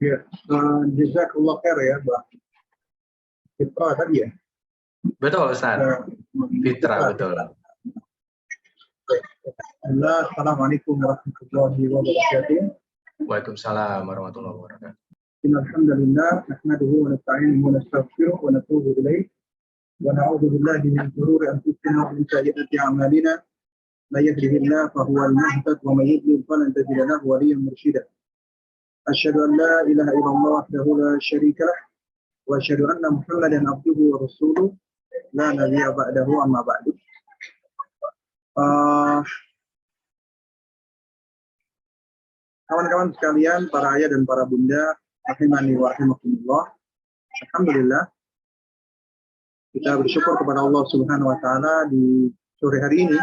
Ya, jazakallah khair ya, Mbak. Fitra tadi ya? Betul, Ustaz. Fitra, betul. Assalamualaikum warahmatullahi wabarakatuh. Waalaikumsalam warahmatullahi wabarakatuh. Alhamdulillah, nahmaduhu wa nasta'inuhu wa nastaghfiruh wa natubu ilaih wa na'udzu billahi min shururi anfusina wa min sayyiati a'malina. May yahdihillahu fahuwal muhtad wa may yudlil falan tajida lahu waliyyan mursyida. Asyhadu an la ilaha illallah wahdahu la syarika lah wa asyhadu anna Muhammadan abduhu wa rasuluh la nabiyya ba'dahu amma ba'du. Kawan-kawan sekalian, para ayah dan para bunda, rahimani wa rahimakumullah. Alhamdulillah, kita bersyukur kepada Allah Subhanahu wa taala di sore hari ini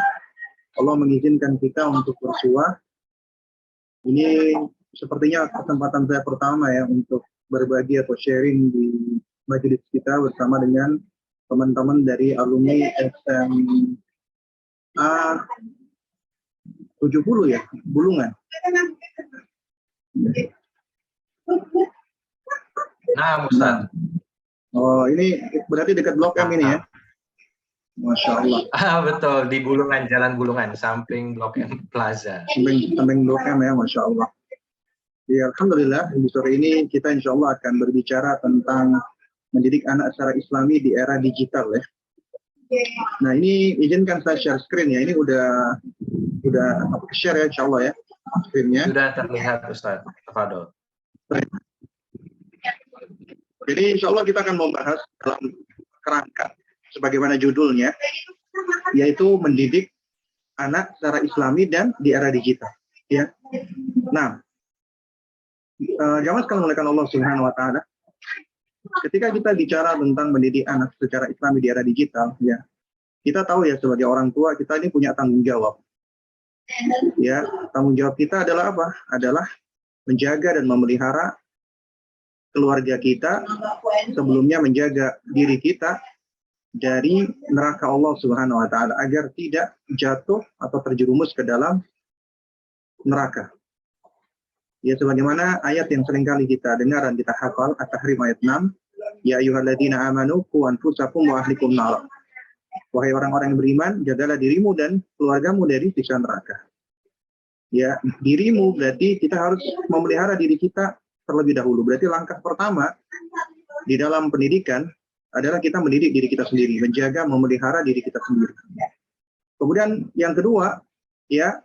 Allah mengizinkan kita untuk bersuah. Ini sepertinya kesempatan saya pertama ya untuk berbagi atau sharing di majelis kita bersama dengan teman-teman dari alumni SMA 70 ya, Bulungan. Nah, Ustaz. Oh, ini berarti dekat Blok M ini ya? Masya Allah. Betul, di Bulungan, Jalan Bulungan, samping Blok M Plaza. Samping Blok M ya, Masya Allah. Ya, Alhamdulillah, di sore ini kita insya Allah akan berbicara tentang mendidik anak secara islami di era digital ya. Nah, ini izinkan saya share screen ya. Ini udah share ya, insya Allah ya, screen-nya. Sudah terlihat, Ustaz. Tafadhol. Jadi insya Allah kita akan membahas dalam kerangka sebagaimana judulnya, yaitu mendidik anak secara islami dan di era digital. Ya. Nah, jamaah sekalian dimuliakan Allah Subhanahu wa taala. Ketika kita bicara tentang mendidik anak secara islami di era digital, ya, kita tahu ya sebagai orang tua kita ini punya tanggung jawab. Ya, tanggung jawab kita adalah apa? Adalah menjaga dan memelihara keluarga kita, sebelumnya menjaga diri kita dari neraka Allah Subhanahu wa taala agar tidak jatuh atau terjerumus ke dalam neraka. Ya, sebagaimana ayat yang seringkali kita dengar dan kita hafal, At-Tahrim ayat 6, ya ayyuhalladzina amanu qu anfusakum wa ahlikum nar. Wahai orang-orang yang beriman, jagalah dirimu dan keluargamu dari siksa neraka. Ya, dirimu berarti kita harus memelihara diri kita terlebih dahulu. Berarti langkah pertama di dalam pendidikan adalah kita mendidik diri kita sendiri, menjaga, memelihara diri kita sendiri. Kemudian yang kedua, ya,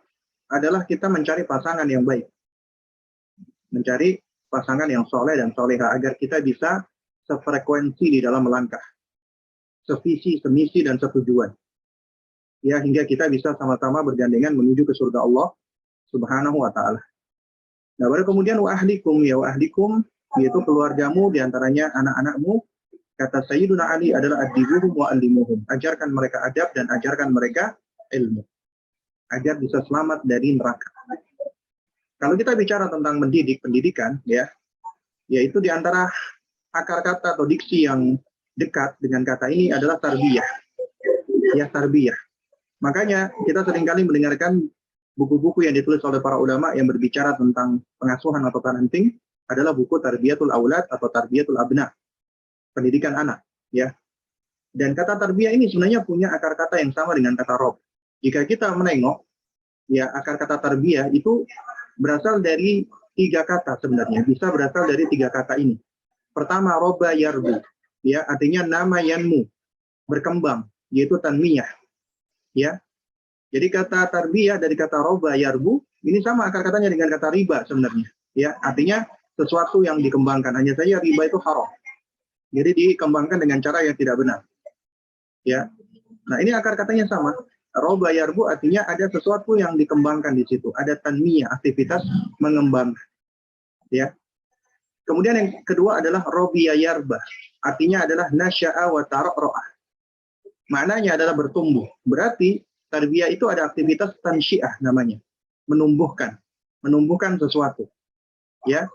adalah kita mencari pasangan yang baik. Mencari pasangan yang soleh dan soleha agar kita bisa sefrekuensi di dalam melangkah, sevisi, semisi, dan setujuan. Ya, hingga kita bisa sama-sama bergandengan menuju ke surga Allah Subhanahu wa ta'ala. Nah, baru kemudian wa ahlikum, yaitu keluargamu, diantaranya anak-anakmu. Kata Sayyiduna Ali adalah adibuhum wa alimuhum. Ajarkan mereka adab dan ajarkan mereka ilmu. Agar bisa selamat dari neraka. Kalau kita bicara tentang pendidikan, ya, yaitu diantara akar kata atau diksi yang dekat dengan kata ini adalah tarbiyah. Ya, tarbiyah. Makanya kita seringkali mendengarkan buku-buku yang ditulis oleh para ulama yang berbicara tentang pengasuhan atau parenting adalah buku Tarbiyatul Aulad atau Tarbiyatul Abna, pendidikan anak, ya. Dan kata tarbiyah ini sebenarnya punya akar kata yang sama dengan kata rob. Jika kita menengok, ya, akar kata tarbiyah itu berasal dari 3 kata sebenarnya, bisa berasal dari 3 kata ini. Pertama, roba yarbu, ya, artinya nama yanmu, berkembang, yaitu tanmiyah, ya. Jadi kata tarbiyah dari kata roba yarbu ini sama akar katanya dengan kata riba sebenarnya, ya, artinya sesuatu yang dikembangkan. Hanya saja riba itu haram, jadi dikembangkan dengan cara yang tidak benar, ya. Nah, ini akar katanya sama. Roba yarbu artinya ada sesuatu yang dikembangkan di situ, ada tanmiyah, aktivitas mengembangkan, ya. Kemudian yang kedua adalah robiya yarba, artinya adalah nasya'a wa tara'ra'ah. Maknanya adalah bertumbuh. Berarti tarbiyah itu ada aktivitas tansyiah namanya, menumbuhkan sesuatu, ya.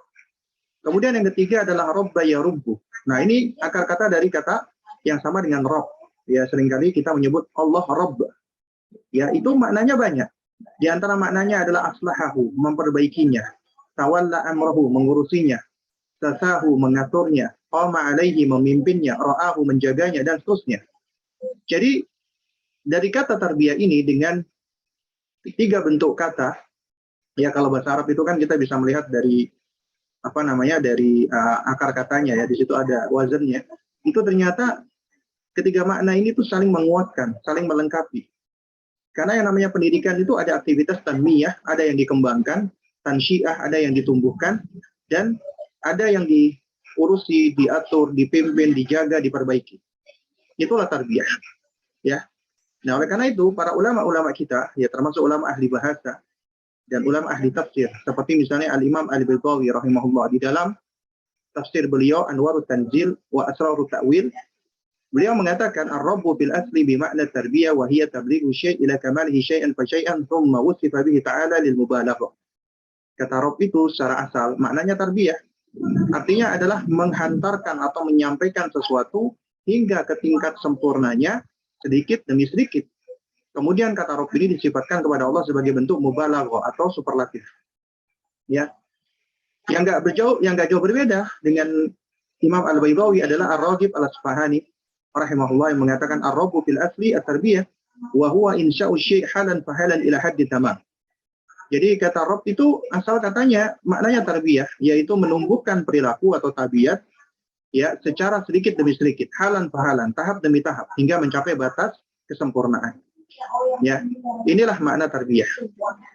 Kemudian yang ketiga adalah robba yarubbu. Nah, ini akar kata dari kata yang sama dengan rob, ya. Seringkali kita menyebut Allah Rabb, ya, itu maknanya banyak. Di antara maknanya adalah aslahahu, memperbaikinya, tawalla amrahu, mengurusinya, sasahu mengaturnya, qama alaihi memimpinnya, ra'ahu menjaganya, dan seterusnya. Jadi dari kata tarbiyah ini dengan 3 bentuk kata, ya kalau bahasa Arab itu kan kita bisa melihat dari dari akar katanya ya, di situ ada wazannya. Itu ternyata ketiga makna ini tuh saling menguatkan, saling melengkapi. Karena yang namanya pendidikan itu ada aktivitas tanmiyah, ada yang dikembangkan, tansyiah, ada yang ditumbuhkan, dan ada yang diurusi, diatur, dipimpin, dijaga, diperbaiki. Itulah tarbiyah. Ya. Nah, oleh karena itu para ulama-ulama kita, ya termasuk ulama ahli bahasa dan ulama ahli tafsir, seperti misalnya Al-Imam Al-Baydawi rahimahullah, di dalam tafsir beliau Anwarut Tanzil wa Asrarut Ta'wil, beliau mengatakan ar-rabbu bil asli bi makna tarbiyah wa hiya tablighu syai' ila kamalihi syai'an fa syai'an thumma wusifa bihi ta'ala lil mubalaghah. Kata Rabb itu secara asal maknanya tarbiyah. Artinya adalah menghantarkan atau menyampaikan sesuatu hingga ke tingkat sempurnanya sedikit demi sedikit. Kemudian kata Rabb ini disifatkan kepada Allah sebagai bentuk mubalaghah atau superlatif. Ya. Yang enggak jauh berbeda dengan Imam Al-Baydawi adalah Ar-Raghib Al-Asfahani rahimahullah yang mengatakan ar-rabbu fil asli at-tarbiyah wa huwa insya'u syai' halan fahalan ila haddi tamam. Jadi kata Rabb itu asal katanya maknanya tarbiyah, yaitu menumbuhkan perilaku atau tabiat ya secara sedikit demi sedikit, halan fahalan, tahap demi tahap hingga mencapai batas kesempurnaan. Ya, inilah makna tarbiyah.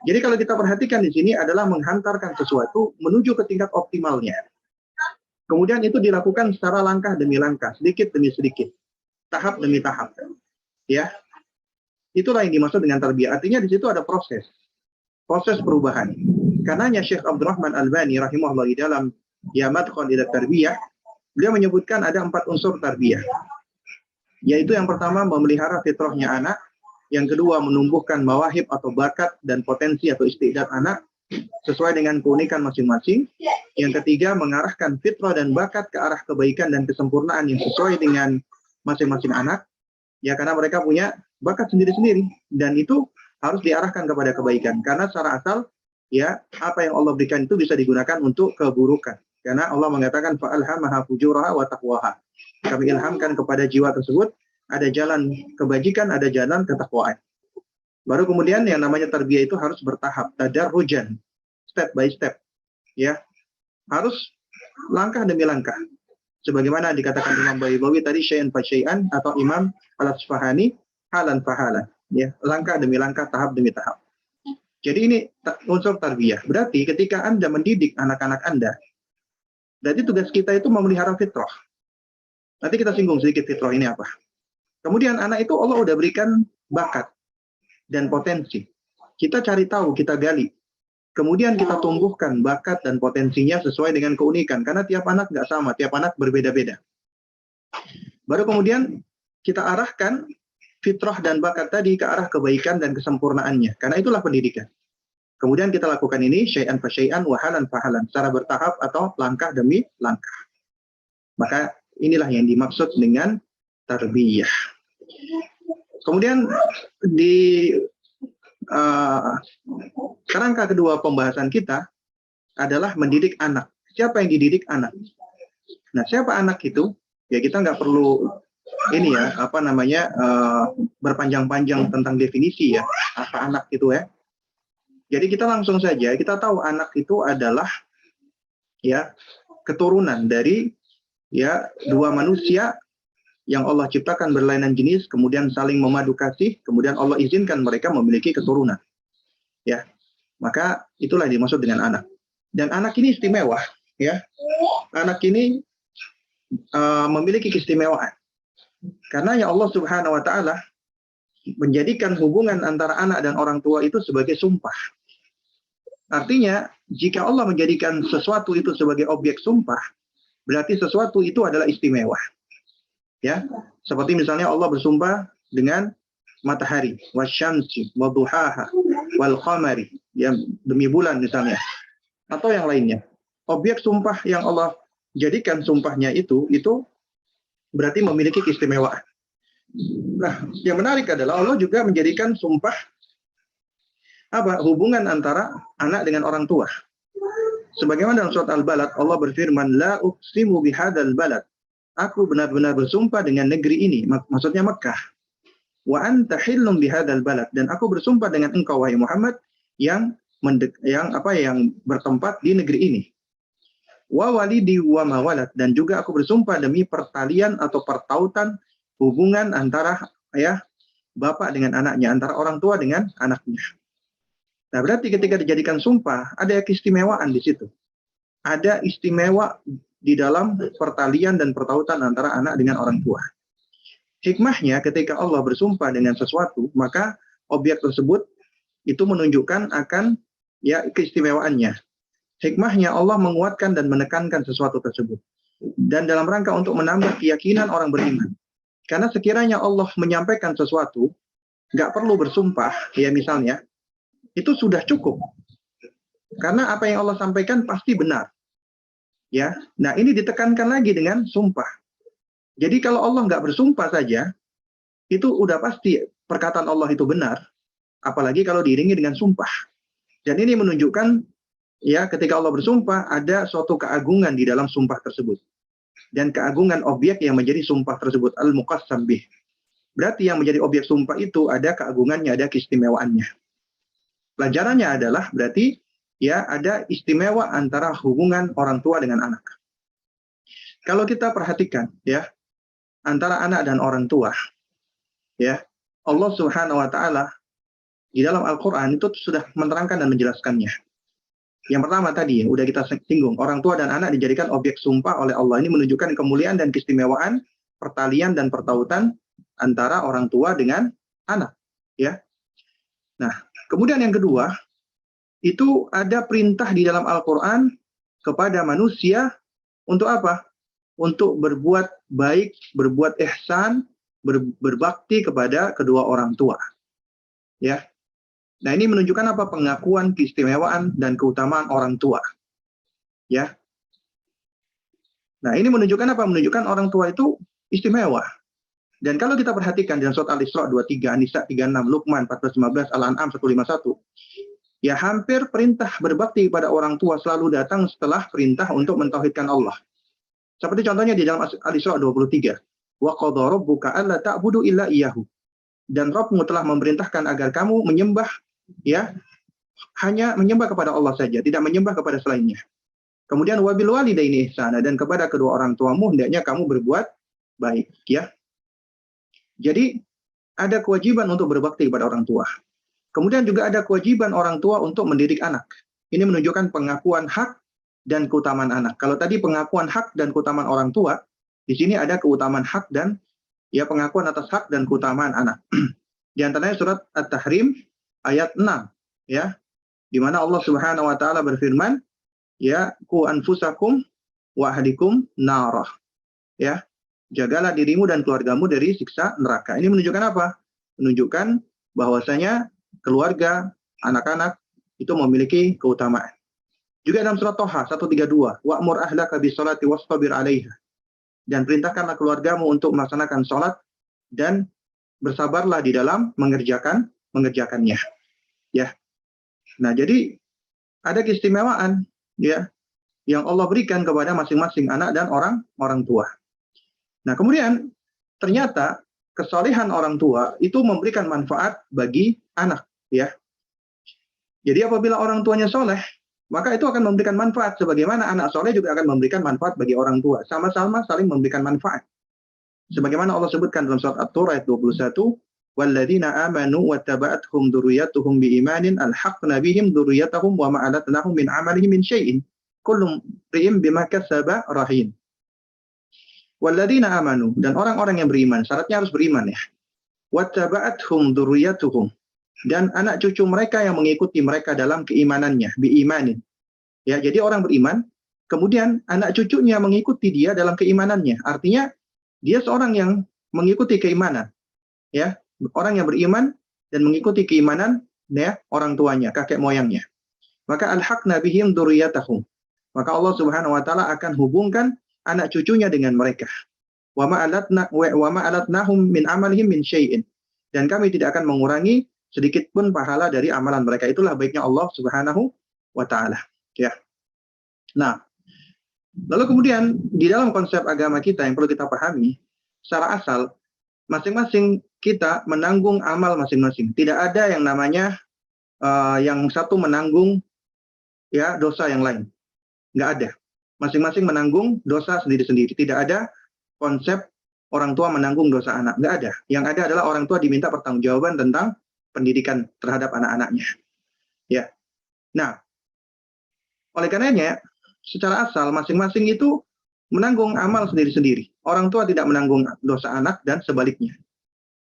Jadi kalau kita perhatikan di sini adalah menghantarkan sesuatu menuju ke tingkat optimalnya. Kemudian itu dilakukan secara langkah demi langkah, sedikit demi sedikit, tahap demi tahap. Ya. Itulah yang dimaksud dengan tarbiyah. Artinya di situ ada proses perubahan. Karenanya Syekh Abdurrahman Albani rahimahullah di dalam Ya Madkhal ila Tarbiyah, beliau menyebutkan ada 4 unsur tarbiyah. Yaitu yang pertama memelihara fitrahnya anak, yang kedua menumbuhkan mawahib atau bakat dan potensi atau istiqdat anak sesuai dengan keunikan masing-masing. Yang ketiga, mengarahkan fitrah dan bakat ke arah kebaikan dan kesempurnaan yang sesuai dengan masing-masing anak. Ya, karena mereka punya bakat sendiri-sendiri dan itu harus diarahkan kepada kebaikan. Karena secara asal, ya apa yang Allah berikan itu bisa digunakan untuk keburukan. Karena Allah mengatakan fa'alhamaha fujuraha wa taqwaha. Kami ilhamkan kepada jiwa tersebut ada jalan kebajikan, ada jalan ketakwaan. Baru kemudian yang namanya tarbiyah itu harus bertahap, tadarrujan, step by step. Ya. Harus langkah demi langkah. Sebagaimana dikatakan Imam Baydawi tadi, syai'an fa syai'an, atau Imam Al-Asfahani, halan fa halan. Ya, langkah demi langkah, tahap demi tahap. Jadi ini unsur tarbiyah. Berarti ketika Anda mendidik anak-anak Anda, berarti tugas kita itu memelihara fitrah. Nanti kita singgung sedikit fitrah ini apa. Kemudian anak itu Allah udah berikan bakat dan potensi. Kita cari tahu, kita gali. Kemudian kita tumbuhkan bakat dan potensinya sesuai dengan keunikan. Karena tiap anak nggak sama, tiap anak berbeda-beda. Baru kemudian kita arahkan fitrah dan bakat tadi ke arah kebaikan dan kesempurnaannya. Karena itulah pendidikan. Kemudian kita lakukan ini syai'an fa syai'an, wahalan fahalan, secara bertahap atau langkah demi langkah. Maka inilah yang dimaksud dengan tarbiyah. Kemudian di kerangka kedua pembahasan kita adalah mendidik anak. Siapa yang dididik anak? Nah, siapa anak itu? Ya kita nggak perlu ini ya, berpanjang-panjang tentang definisi ya, apa anak itu ya. Jadi kita langsung saja, kita tahu anak itu adalah ya keturunan dari ya 2 manusia yang Allah ciptakan berlainan jenis, kemudian saling memadu kasih, kemudian Allah izinkan mereka memiliki keturunan. Ya, maka itulah yang dimaksud dengan anak. Dan anak ini istimewa, ya. Anak ini memiliki keistimewaan. Karena ya Allah Subhanahu wa taala menjadikan hubungan antara anak dan orang tua itu sebagai sumpah. Artinya, jika Allah menjadikan sesuatu itu sebagai objek sumpah, berarti sesuatu itu adalah istimewa. Ya, seperti misalnya Allah bersumpah dengan matahari, wasyamsi, waduhaha, wal qamari, yang demi bulan misalnya, atau yang lainnya. Objek sumpah yang Allah jadikan sumpahnya itu berarti memiliki keistimewaan. Nah, yang menarik adalah Allah juga menjadikan sumpah hubungan antara anak dengan orang tua. Sebagaimana dalam surat Al-Balad Allah berfirman, la uqsimu bihadzal balad. Aku benar-benar bersumpah dengan negeri ini, maksudnya Mekah. Wa anta hillum bihadzal balad, dan aku bersumpah dengan engkau wahai Muhammad yang bertempat di negeri ini. Wa walidi wa mawalad, dan juga aku bersumpah demi pertalian atau pertautan hubungan antara bapak dengan anaknya, antara orang tua dengan anaknya. Nah, berarti ketika dijadikan sumpah, ada keistimewaan di situ. Ada istimewa di dalam pertalian dan pertautan antara anak dengan orang tua. Hikmahnya ketika Allah bersumpah dengan sesuatu, maka objek tersebut itu menunjukkan akan keistimewaannya. Hikmahnya Allah menguatkan dan menekankan sesuatu tersebut. Dan dalam rangka untuk menambah keyakinan orang beriman. Karena sekiranya Allah menyampaikan sesuatu, nggak perlu bersumpah, misalnya, itu sudah cukup. Karena apa yang Allah sampaikan pasti benar. Ya, nah ini ditekankan lagi dengan sumpah. Jadi kalau Allah nggak bersumpah saja, itu udah pasti perkataan Allah itu benar. Apalagi kalau diiringi dengan sumpah. Dan ini menunjukkan ketika Allah bersumpah ada suatu keagungan di dalam sumpah tersebut. Dan keagungan objek yang menjadi sumpah tersebut, al-muqassam bih. Berarti yang menjadi objek sumpah itu ada keagungannya, ada keistimewaannya. Pelajarannya adalah berarti ada istimewa antara hubungan orang tua dengan anak. Kalau kita perhatikan antara anak dan orang tua, Allah Subhanahu wa taala di dalam Al-Qur'an itu sudah menerangkan dan menjelaskannya. Yang pertama tadi udah kita singgung, orang tua dan anak dijadikan objek sumpah oleh Allah. Ini menunjukkan kemuliaan dan keistimewaan pertalian dan pertautan antara orang tua dengan anak, Nah, kemudian yang kedua, itu ada perintah di dalam Al-Quran kepada manusia untuk apa? Untuk berbuat baik, berbuat ihsan, berbakti kepada kedua orang tua. Nah, ini menunjukkan apa? Pengakuan, keistimewaan, dan keutamaan orang tua. Nah, ini menunjukkan apa? Menunjukkan orang tua itu istimewa. Dan kalau kita perhatikan dalam surat Al-Isra 23, An-Nisa 36, Luqman 14-15, Al-An'am 151, hampir perintah berbakti kepada orang tua selalu datang setelah perintah untuk mentauhidkan Allah. Seperti contohnya di dalam Al-Isra 23, wa qadha rabbuka alla ta'budu illa iyyahu. Dan Rabbmu telah memerintahkan agar kamu menyembah hanya menyembah kepada Allah saja, tidak menyembah kepada selainnya. Kemudian wabil walidaini ihsana, dan kepada kedua orang tuamu hendaknya kamu berbuat baik, Jadi ada kewajiban untuk berbakti kepada orang tua. Kemudian juga ada kewajiban orang tua untuk mendidik anak. Ini menunjukkan pengakuan hak dan keutamaan anak. Kalau tadi pengakuan hak dan keutamaan orang tua, di sini ada keutamaan hak dan pengakuan atas hak dan keutamaan anak. Di antaranya surat At-Tahrim ayat 6, di mana Allah Subhanahu wa taala berfirman, qu anfusakum wa ahlikum narah. Jagalah dirimu dan keluargamu dari siksa neraka. Ini menunjukkan apa? Menunjukkan bahwasanya keluarga, anak-anak itu memiliki keutamaan. Juga dalam surat Thaha 132, wa'mur ahlaka bis-sholati wastabir 'alaiha. Dan perintahkanlah keluargamu untuk melaksanakan sholat dan bersabarlah di dalam mengerjakannya. Nah, jadi ada keistimewaan yang Allah berikan kepada masing-masing anak dan orang tua. Nah, kemudian ternyata kesolehan orang tua itu memberikan manfaat bagi anak, Jadi apabila orang tuanya soleh, maka itu akan memberikan manfaat. Sebagaimana anak soleh juga akan memberikan manfaat bagi orang tua. Sama-sama saling memberikan manfaat. Sebagaimana Allah sebutkan dalam surat At-Tur ayat 21, walladzina amanu wattaba'athum dzurriyyatuhum biimanin alhaqna bihim dzurriyyatahum wa ma alatnahum min amalihim min syai'in kullu imrin bima kasaba rahin. Walladzina amanu, dan orang-orang yang beriman, syaratnya harus beriman wattaba'athum dzurriyyatuhum, dan anak cucu mereka yang mengikuti mereka dalam keimanannya, biimanin. Jadi orang beriman, kemudian anak cucunya mengikuti dia dalam keimanannya. Artinya dia seorang yang mengikuti keimanan. Orang yang beriman dan mengikuti keimanan orang tuanya, kakek moyangnya. Maka alhaqna bihim dzurriyyatahum. Maka Allah Subhanahu wa taala akan hubungkan anak cucunya dengan mereka. Wa ma alatnahum min amalihim min syai'in. Dan kami tidak akan mengurangi sedikit pun pahala dari amalan mereka. Itulah baiknya Allah Subhanahu wa taala. Nah, lalu kemudian di dalam konsep agama kita yang perlu kita pahami, secara asal masing-masing kita menanggung amal masing-masing. Tidak ada yang namanya yang satu menanggung ya dosa yang lain. Nggak ada. Masing-masing menanggung dosa sendiri-sendiri. Tidak ada konsep orang tua menanggung dosa anak. Nggak ada. Yang ada adalah orang tua diminta pertanggungjawaban tentang pendidikan terhadap anak-anaknya. Ya. Nah, oleh karenanya, secara asal masing-masing itu menanggung amal sendiri-sendiri. Orang tua tidak menanggung dosa anak dan sebaliknya.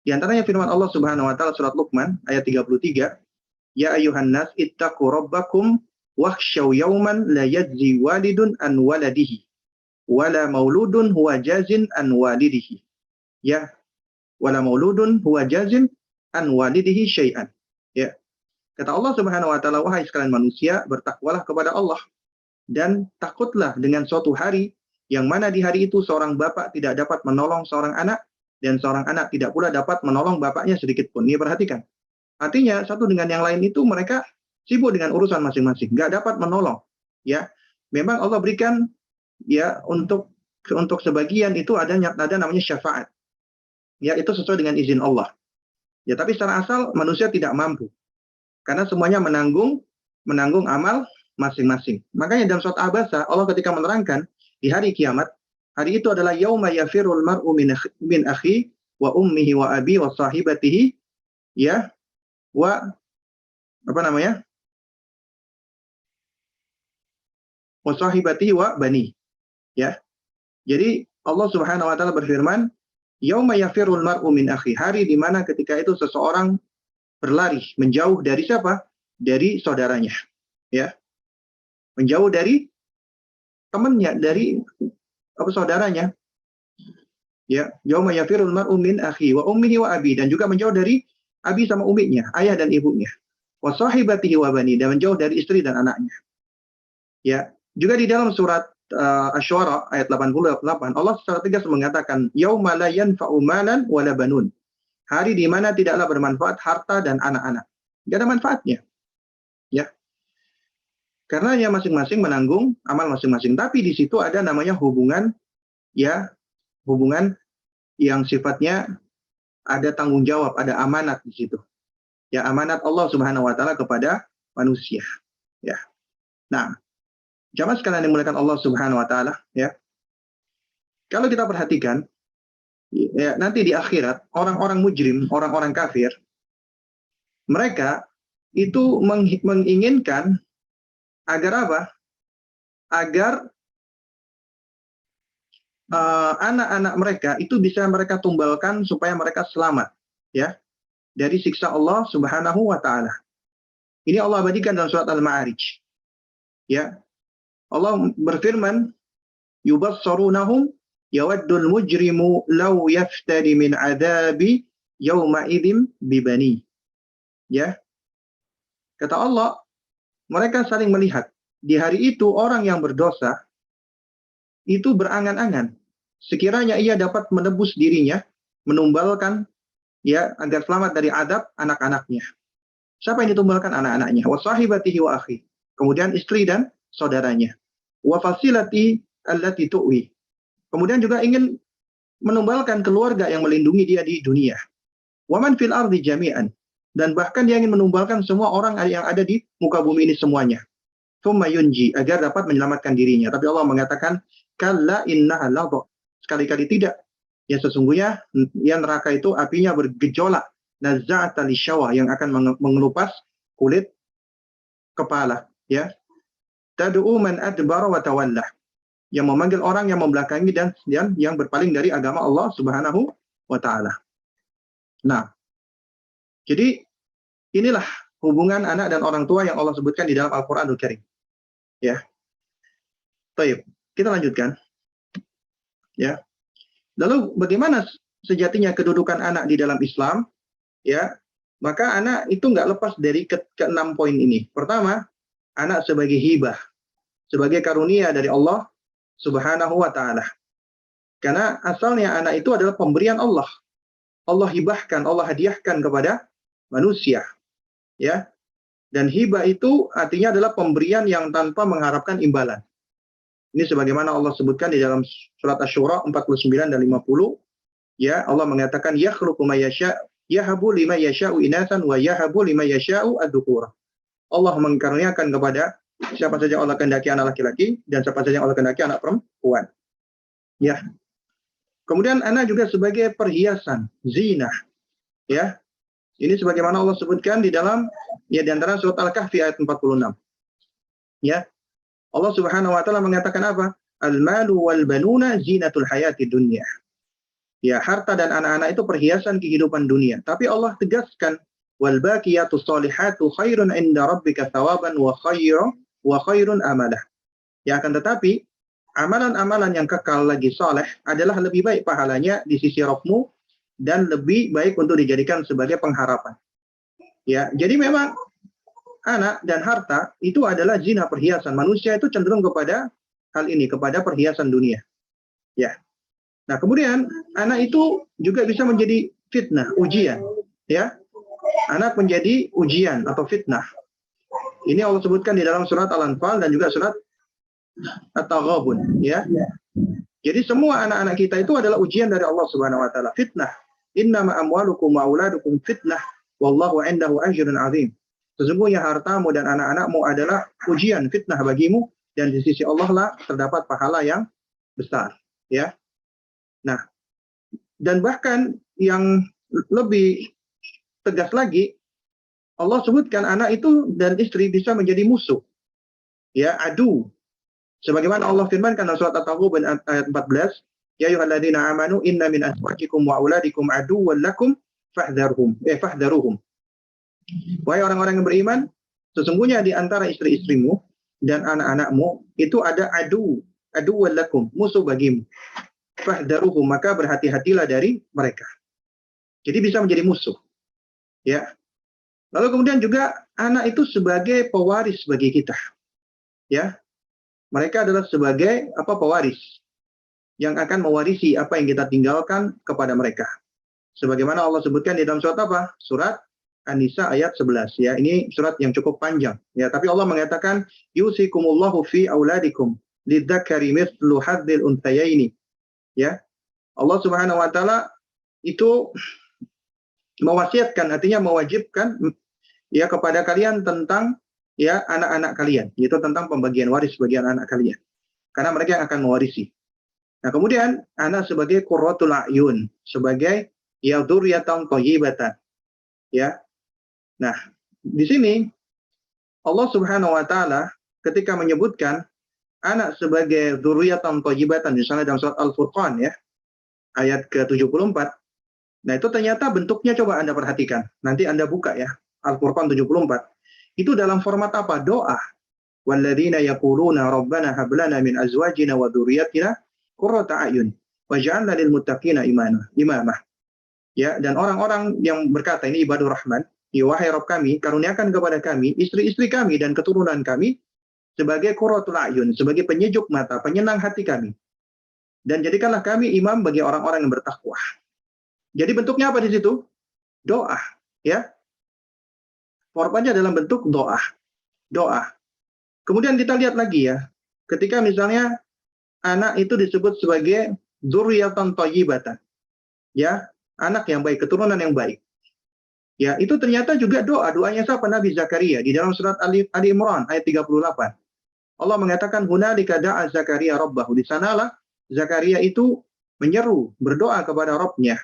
Di antaranya firman Allah Subhanahu wa taala surat Luqman ayat 33, "Ya ayuhan nas ittaqu rabbakum wakhshaw yawman la yajzi walidun an waladihi wala mauludun huwa jazin an walidihi." Ya, wala mauludun huwa jazin an walidihi syai'an. Ya. Kata Allah Subhanahu wa taala, wahai sekalian manusia, bertakwalah kepada Allah dan takutlah dengan suatu hari yang mana di hari itu seorang bapak tidak dapat menolong seorang anak dan seorang anak tidak pula dapat menolong bapaknya sedikit pun. Ini perhatikan. Artinya satu dengan yang lain itu mereka sibuk dengan urusan masing-masing, nggak dapat menolong. Ya, memang Allah berikan ya untuk sebagian itu ada namanya syafaat. Ya, itu sesuai dengan izin Allah. Ya, tapi secara asal manusia tidak mampu. Karena semuanya menanggung amal masing-masing. Makanya dalam surat Abasa Allah ketika menerangkan di hari kiamat, hari itu adalah yauma yafirul mar'u min akhi wa ummihi wa abi wa sahibatihi ya wa apa namanya? Wa sahibatihi wa bani. Ya. Jadi Allah Subhanahu wa taala berfirman, yauma yafirul mar'u min akhi, hari di mana ketika itu seseorang berlari menjauh dari siapa? Dari saudaranya. Ya. Menjauh dari temannya, dari saudaranya. Ya, yauma yafirul mar'u min akhi wa ummihi wa abi, dan juga menjauh dari abi sama uminya, ayah dan ibunya. Wa sahibatihi wa bani, dan menjauh dari istri dan anaknya. Ya, juga di dalam surat Asy-Syu'ara ayat 88 Allah secara tegas mengatakan yauma la yanfa'u malan wala banun. Hari di mana tidaklah bermanfaat harta dan anak-anak. Tidak ada manfaatnya. Ya. Karena ya masing-masing menanggung amal masing-masing. Tapi di situ ada namanya hubungan yang sifatnya ada tanggung jawab, ada amanat di situ. Ya, amanat Allah Subhanahu wa taala kepada manusia. Ya. Nah, jamaah sekalian yang dimuliakan Allah Subhanahu wa taala, ya. Kalau kita perhatikan ya, nanti di akhirat orang-orang mujrim, orang-orang kafir, mereka itu menginginkan agar apa? Agar anak-anak mereka itu bisa mereka tumbalkan supaya mereka selamat, ya, dari siksa Allah Subhanahu wa taala. Ini Allah abadikan dalam surat Al-Ma'arij. Ya. Allah berfirman, yubassarunahum yawaddul mujrimu law yaftari min adabi yawma idzin bibani. Ya. Kata Allah, mereka saling melihat. Di hari itu orang yang berdosa itu berangan-angan sekiranya ia dapat menebus dirinya, menumbalkan ya agar selamat dari adab anak-anaknya. Siapa yang ditumbalkan? Anak-anaknya. Wa sahibatihi wa akhi. Kemudian istri dan saudaranya. Wa fasilati allati tu'wi. Kemudian juga ingin menumbalkan keluarga yang melindungi dia di dunia. Wa man fil ardi jami'an. Dan bahkan dia ingin menumbalkan semua orang yang ada di muka bumi ini semuanya. Tsumma yunji, agar dapat menyelamatkan dirinya. Tapi Allah mengatakan, kalla innaha ladha. Sekali-kali tidak. Ya sesungguhnya ya neraka itu apinya bergejolak. Nazza'ata lisyawa, yang akan mengelupas kulit kepala. Ya. Tad'u man adbara wa tawalla. Yang memanggil orang yang membelakangi dan yang berpaling dari agama Allah Subhanahu wa taala. Nah, jadi inilah hubungan anak dan orang tua yang Allah sebutkan di dalam Al-Qur'anul Karim. Ya. Baik, kita lanjutkan. Ya. Lalu bagaimana sejatinya kedudukan anak di dalam Islam? Ya. Maka anak itu nggak lepas dari ke-6 poin ini. Pertama, anak sebagai hibah, sebagai karunia dari Allah Subhanahu wa taala. Karena asalnya anak itu adalah pemberian Allah. Allah hibahkan, Allah hadiahkan kepada manusia. Ya. Dan hibah itu artinya adalah pemberian yang tanpa mengharapkan imbalan. Ini sebagaimana Allah sebutkan di dalam surat Asy-Syura 49 dan 50. Ya, Allah mengatakan yakhluqu may yasha, yahabu liman yasha'u inatsan wa yahabu liman yasha'u adz-dzukura. Allah mengkaruniakan kepada siapa saja Allah kehendaki anak laki-laki dan siapa saja Allah kehendaki anak perempuan. Ya. Kemudian anak juga sebagai perhiasan, zinah. Ya. Ini sebagaimana Allah sebutkan di dalam di antara surat Al-Kahfi ayat 46. Ya. Allah Subhanahu wa taala mengatakan apa? Al-malu wal banuna zinatul hayati dunya. Ya, harta dan anak-anak itu perhiasan kehidupan dunia. Tapi Allah tegaskan wal baqiyatus shalihatu khairun 'inda rabbika thawaban wa khairun amalah. Ya, akan tetapi amalan-amalan yang kekal lagi saleh adalah lebih baik pahalanya di sisi Rabbmu dan lebih baik untuk dijadikan sebagai pengharapan. Ya, jadi memang anak dan harta itu adalah zina perhiasan. Manusia itu cenderung kepada hal ini, kepada perhiasan dunia. Ya. Nah, kemudian anak itu juga bisa menjadi fitnah, ujian. Ya. Anak menjadi ujian atau fitnah. Ini Allah sebutkan di dalam surat Al-Anfal dan juga surat At-Taghabun, ya. Jadi semua anak-anak kita itu adalah ujian dari Allah Subhanahu wa taala, fitnah. Innama amwalukum wa auladukum fitnah wallahu 'indahu ajrun 'azim. Sesungguhnya hartamu dan anak-anakmu adalah ujian, fitnah bagimu dan di sisi Allah lah terdapat pahala yang besar, ya. Nah, dan bahkan yang lebih tegas lagi, Allah sebutkan anak itu dan istri bisa menjadi musuh. Ya, adu. Sebagaimana Allah firmankan dalam surat At-Taghabun ayat 14, ya ayyuhalladzina amanu inna min azwajikum wa auladikum aduwwan lakum fahdharuhum. Wahai orang-orang yang beriman, sesungguhnya di antara istri-istrimu dan anak-anakmu itu ada aduwwan lakum, musuh bagimu. Fahdharuhum, maka berhati-hatilah dari mereka. Jadi bisa menjadi musuh. Ya. Lalu kemudian juga anak itu sebagai pewaris bagi kita. Ya. Mereka adalah sebagai pewaris yang akan mewarisi apa yang kita tinggalkan kepada mereka. Sebagaimana Allah sebutkan di dalam surat apa? Surat An-Nisa ayat 11, ya. Ini surat yang cukup panjang, ya, tapi Allah mengatakan yusikumullahu fi auladikum lidzakari mithlu hadzil unthayaini. Ya. Allah Subhanahu wa taala itu mewasiatkan, artinya mewajibkan ya kepada kalian tentang ya anak-anak kalian, yaitu tentang pembagian waris bagi anak-anak kalian. Karena mereka yang akan mewarisi. Nah, kemudian anak sebagai qurratul a'yun, sebagai ya dzurriyyatan thayyibatan. Ya. Nah, di sini Allah Subhanahu wa taala ketika menyebutkan anak sebagai dzurriyyatan thayyibatan di sana dalam surat Al-Furqan, ya. Ayat ke-74. Nah, itu ternyata bentuknya coba Anda perhatikan. Nanti Anda buka ya, Al-Furqan 74. Itu dalam format apa? Doa. Walladzina yaquluna rabbana hab lana min azwajina wa dzurriyyatina qurrata a'yun waj'alna lil muttaqina imamah. Ya, dan orang-orang yang berkata, ini ibadur rahman, ya wahai Rabb kami, karuniakan kepada kami istri-istri kami dan keturunan kami sebagai qurratul a'yun, sebagai penyejuk mata, penyenang hati kami. Dan jadikanlah kami imam bagi orang-orang yang bertakwa. Jadi bentuknya apa di situ? Doa, ya. Formatnya dalam bentuk doa. Doa. Kemudian kita lihat lagi ya, ketika misalnya anak itu disebut sebagai dzurriyyatan thayyibatan. Ya, anak yang baik, keturunan yang baik. Ya, itu ternyata juga doanya siapa? Nabi Zakaria di dalam surat Ali Imran ayat 38. Allah mengatakan hunalika da'a Zakaria rabbahu. Di sanalah Zakaria itu menyeru, berdoa kepada Rabb-nya.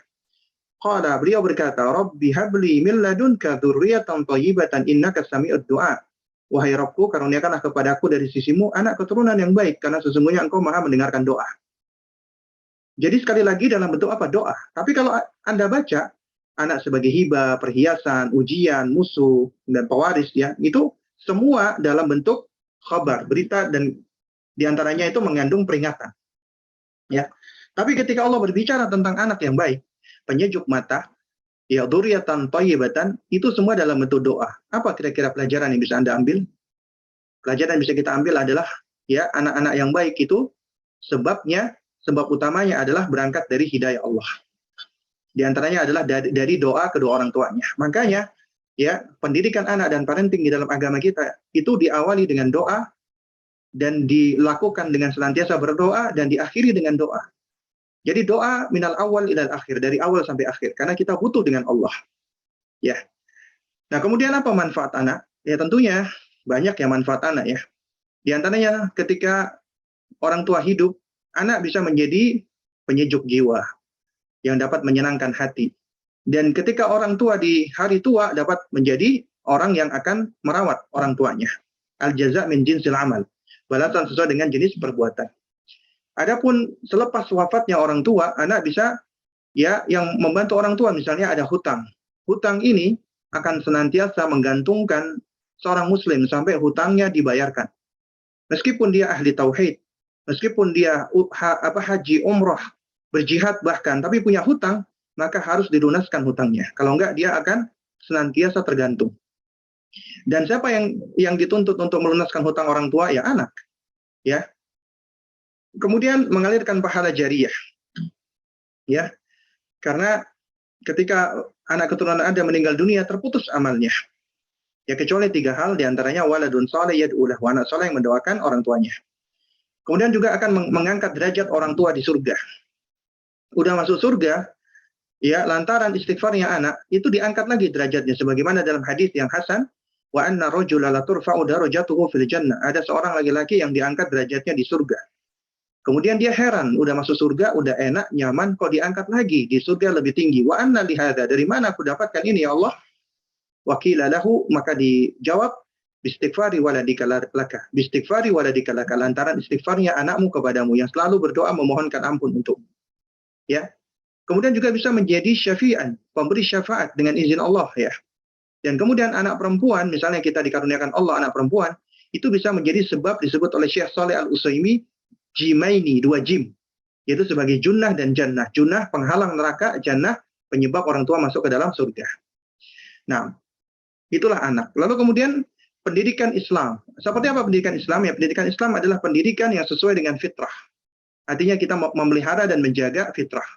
Qala, beliau berkata, Rabbi habli min ladunka dzurriyyatan thayyibatan innaka sami'ud du'a. Wahai Rabbku, karuniakanlah kepadaku dari sisimu anak keturunan yang baik, karena sesungguhnya Engkau Maha mendengarkan doa. Jadi sekali lagi dalam bentuk apa? Doa. Tapi kalau Anda baca anak sebagai hibah, perhiasan, ujian, musuh, dan pewaris, ya, itu semua dalam bentuk khabar, berita, dan diantaranya itu mengandung peringatan. Ya. Tapi ketika Allah berbicara tentang anak yang baik, penyejuk mata, ya dzurriyyatan thayyibatan, itu semua dalam bentuk doa. Apa kira-kira pelajaran yang bisa Anda ambil? Pelajaran yang bisa kita ambil adalah ya anak-anak yang baik itu sebab utamanya adalah berangkat dari hidayah Allah. Di antaranya adalah dari doa kedua orang tuanya. Makanya ya pendidikan anak dan parenting di dalam agama kita itu diawali dengan doa dan dilakukan dengan senantiasa berdoa dan diakhiri dengan doa. Jadi doa minal awal ilal akhir, dari awal sampai akhir, karena kita butuh dengan Allah. Ya. Nah, kemudian apa manfaat anak? Ya tentunya banyak ya manfaat anak ya. Di antaranya ketika orang tua hidup, anak bisa menjadi penyejuk jiwa yang dapat menyenangkan hati. Dan ketika orang tua di hari tua dapat menjadi orang yang akan merawat orang tuanya. Al-jaza' min jinsil amal. Balasan sesuai dengan jenis perbuatan. Adapun selepas wafatnya orang tua, anak bisa ya yang membantu orang tua, misalnya ada hutang. Hutang ini akan senantiasa menggantungkan seorang muslim sampai hutangnya dibayarkan. Meskipun dia ahli tauhid, meskipun dia haji, umroh, berjihad bahkan, tapi punya hutang, maka harus dilunaskan hutangnya. Kalau enggak, dia akan senantiasa tergantung. Dan siapa yang dituntut untuk melunaskan hutang orang tua? Ya anak. Ya. Kemudian mengalirkan pahala jariyah. Ya. Karena ketika anak keturunan Anda meninggal dunia, terputus amalnya. Ya kecuali 3 hal, diantaranya waladun saleh yad'ulah, anak saleh yang mendoakan orang tuanya. Kemudian juga akan mengangkat derajat orang tua di surga. Udah masuk surga, ya lantaran istighfarnya anak, itu diangkat lagi derajatnya. Sebagaimana dalam hadis yang hasan, wa anna rajula la turfa'u darajatuhu fil jannah. Ada seorang laki-laki yang diangkat derajatnya di surga. Kemudian dia heran, udah masuk surga, udah enak, nyaman, kok diangkat lagi di surga lebih tinggi. Wa anna lihada, dari mana aku dapatkan ini ya Allah? Wakila lahu, maka dijawab, bistighfari waladika laka. Bistighfari waladika laka, lantaran istighfarnya anakmu kepadamu yang selalu berdoa memohonkan ampun untukmu. Ya. Kemudian juga bisa menjadi syafi'an, pemberi syafaat dengan izin Allah ya. Dan kemudian anak perempuan, misalnya kita dikaruniakan Allah anak perempuan, itu bisa menjadi sebab disebut oleh Syekh Shalih Al-Utsaimin jimaini, 2 jim. Yaitu sebagai junnah dan jannah. Junnah penghalang neraka, jannah penyebab orang tua masuk ke dalam surga. Nah, itulah anak. Lalu kemudian pendidikan Islam. Seperti apa pendidikan Islam? Ya, pendidikan Islam adalah pendidikan yang sesuai dengan fitrah. Artinya kita memelihara dan menjaga fitrah.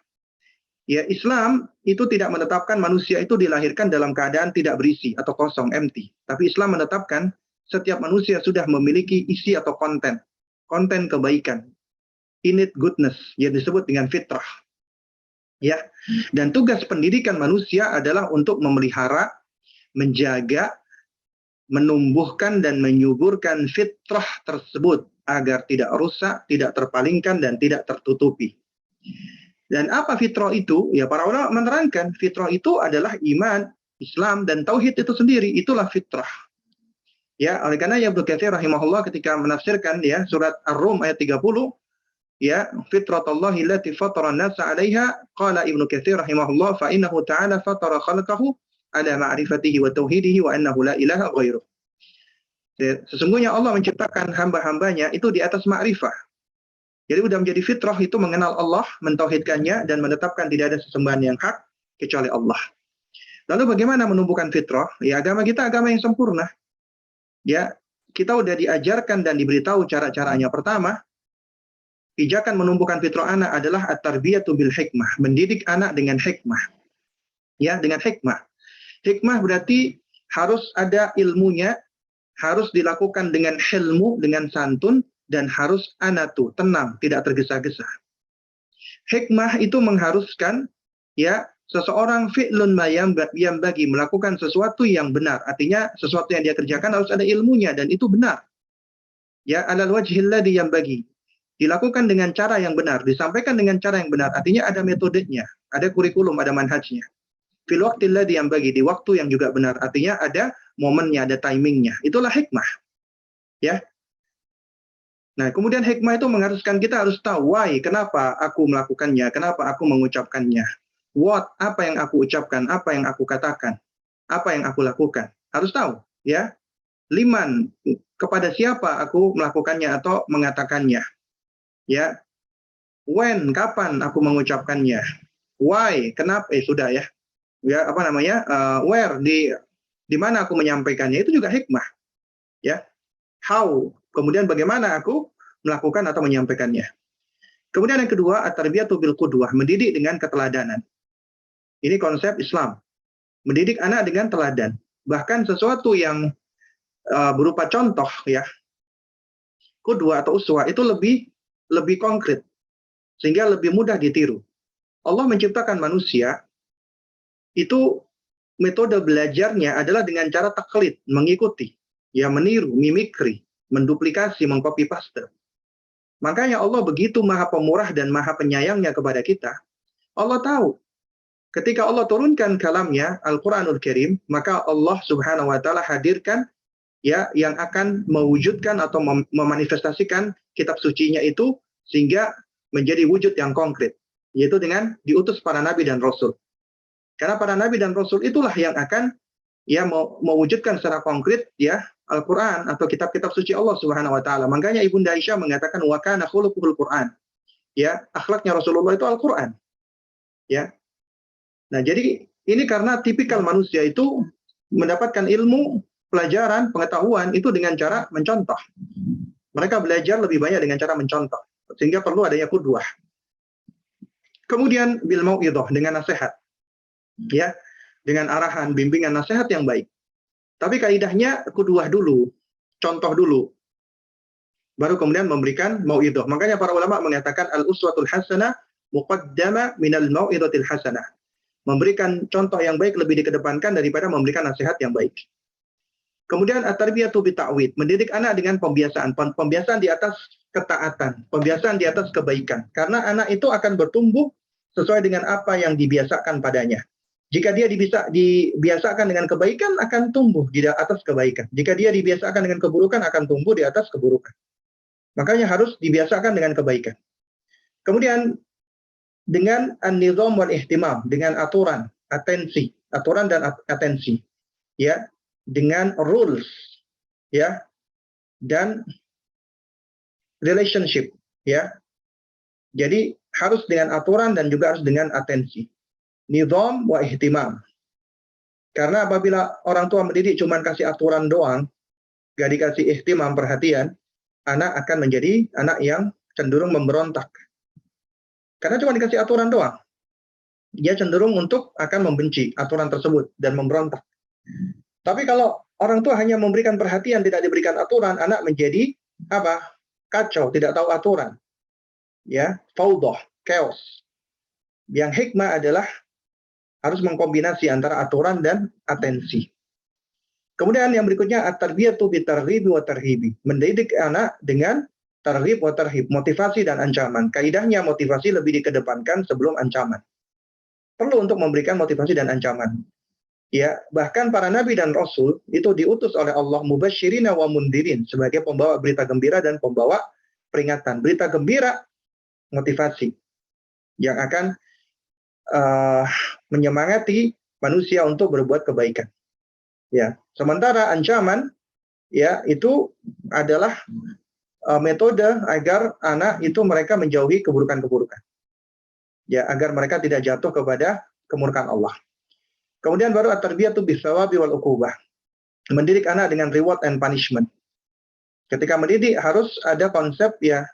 Ya, Islam itu tidak menetapkan manusia itu dilahirkan dalam keadaan tidak berisi atau kosong, empty. Tapi Islam menetapkan setiap manusia sudah memiliki isi atau konten kebaikan, innate goodness yang disebut dengan fitrah. Ya, dan tugas pendidikan manusia adalah untuk memelihara, menjaga, menumbuhkan dan menyuburkan fitrah tersebut agar tidak rusak, tidak terpalingkan dan tidak tertutupi. Dan apa fitrah itu? Ya para ulama menerangkan fitrah itu adalah iman, Islam dan tauhid itu sendiri, itulah fitrah. Ya, oleh karena Ibnu Katsir rahimahullah ketika menafsirkan ya surat Ar-Rum ayat 30, ya fitratallahi allati fatara an-nasa 'alaiha, qala Ibnu Katsir rahimahullah fa innahu ta'ala fatara khalqahu ala ma'rifatihi wa tauhidihi wa annahu la ilaha ghairuh. Sesungguhnya Allah menciptakan hamba-hambanya itu di atas ma'rifah. Jadi sudah menjadi fitrah itu mengenal Allah, mentauhidkannya, dan menetapkan tidak ada sesembahan yang hak kecuali Allah. Lalu bagaimana menumbuhkan fitrah? Ya agama kita agama yang sempurna. Ya, kita sudah diajarkan dan diberitahu cara-caranya. Pertama, pijakan menumbuhkan fitrah anak adalah at-tarbiyatu bil hikmah, mendidik anak dengan hikmah. Ya, dengan hikmah. Hikmah berarti harus ada ilmunya, harus dilakukan dengan hilmu, dengan santun, dan harus anatu, tenang, tidak tergesa-gesa. Hikmah itu mengharuskan ya seseorang fi'lun ma yambagi, melakukan sesuatu yang benar. Artinya sesuatu yang dia kerjakan harus ada ilmunya dan itu benar. Ya, alal wajhil ladzi yambagi. Dilakukan dengan cara yang benar, disampaikan dengan cara yang benar. Artinya ada metodenya, ada kurikulum, ada manhajnya. Fil waqtil ladzi yambagi, di waktu yang juga benar. Artinya ada momennya, ada timingnya. Itulah hikmah. Ya. Nah, kemudian hikmah itu mengharuskan kita harus tahu why, kenapa aku melakukannya, kenapa aku mengucapkannya. What, apa yang aku ucapkan, apa yang aku katakan, apa yang aku lakukan. Harus tahu, ya. Liman, kepada siapa aku melakukannya atau mengatakannya. Ya. When, kapan aku mengucapkannya. Why, kenapa, sudah ya. Ya, apa namanya? Where, di mana aku menyampaikannya, itu juga hikmah. Ya. How, kemudian bagaimana aku melakukan atau menyampaikannya. Kemudian yang kedua, at-tarbiyatu bil qudwah, mendidik dengan keteladanan. Ini konsep Islam. Mendidik anak dengan teladan. Bahkan sesuatu yang berupa contoh ya. qudwah atau uswah itu lebih konkret sehingga lebih mudah ditiru. Allah menciptakan manusia itu metode belajarnya adalah dengan cara taklid, mengikuti, ya meniru, mimikri, menduplikasi, mengcopy paste. Makanya Allah begitu maha pemurah dan maha penyayangnya kepada kita. Allah tahu ketika Allah turunkan kalamnya Al-Qur'anul Karim, maka Allah Subhanahu wa taala hadirkan ya yang akan mewujudkan atau memanifestasikan kitab sucinya itu sehingga menjadi wujud yang konkret, yaitu dengan diutus para nabi dan rasul. Karena para nabi dan rasul itulah yang akan ya mewujudkan secara konkret ya Al-Qur'an atau kitab-kitab suci Allah Subhanahu wa taala. Makanya Ibunda Aisyah mengatakan wa kana khuluquhul Qur'an. Ya, akhlaknya Rasulullah itu Al-Qur'an. Ya. Nah, jadi ini karena tipikal manusia itu mendapatkan ilmu, pelajaran, pengetahuan itu dengan cara mencontoh. Mereka belajar lebih banyak dengan cara mencontoh, sehingga perlu adanya qudwah. Kemudian bil mau'idhah, dengan nasihat. Ya, dengan arahan, bimbingan, nasihat yang baik. Tapi kaidahnya qudwah dulu, contoh dulu. Baru kemudian memberikan mau'idhah. Makanya para ulama mengatakan al-uswatul hasanah muqaddama minal mau'idhatil hasanah. Memberikan contoh yang baik lebih dikedepankan daripada memberikan nasihat yang baik. Kemudian at-tarbiyatu bita'wid, mendidik anak dengan pembiasaan, pembiasaan di atas ketaatan, pembiasaan di atas kebaikan. Karena anak itu akan bertumbuh sesuai dengan apa yang dibiasakan padanya. Jika dia dibiasakan dengan kebaikan, akan tumbuh di atas kebaikan. Jika dia dibiasakan dengan keburukan, akan tumbuh di atas keburukan. Makanya harus dibiasakan dengan kebaikan. Kemudian dengan an-nizam wal ihtimam, dengan aturan, atensi, aturan dan atensi. Ya, dengan rules, ya, dan relationship, ya. Jadi harus dengan aturan dan juga harus dengan atensi. Nizam wa ihtimam. Karena apabila orang tua mendidik cuma kasih aturan doang, gak dikasih ihtimam, perhatian, anak akan menjadi anak yang cenderung memberontak. Karena cuma dikasih aturan doang, dia cenderung untuk akan membenci aturan tersebut dan memberontak. Tapi kalau orang tua hanya memberikan perhatian, tidak diberikan aturan, anak menjadi apa? Kacau, tidak tahu aturan. Ya, faudah, chaos. Yang hikmah adalah harus mengkombinasi antara aturan dan atensi. Kemudian yang berikutnya at-tarbiyatu bitarghibi wa tarhibi. Mendidik anak dengan targhib wa tarhib, motivasi dan ancaman. Kaidahnya motivasi lebih dikedepankan sebelum ancaman. Perlu untuk memberikan motivasi dan ancaman. Ya, bahkan para nabi dan rasul itu diutus oleh Allah mubasysyirina wa mundirin sebagai pembawa berita gembira dan pembawa peringatan. Berita gembira motivasi yang akan menyemangati manusia untuk berbuat kebaikan. Ya, sementara ancaman ya itu adalah metode agar anak itu mereka menjauhi keburukan-keburukan. Ya, agar mereka tidak jatuh kepada kemurkaan Allah. Kemudian baru at-tarbiyatu bis-shawabi wal uqubah. Mendidik anak dengan reward and punishment. Ketika mendidik harus ada konsep ya,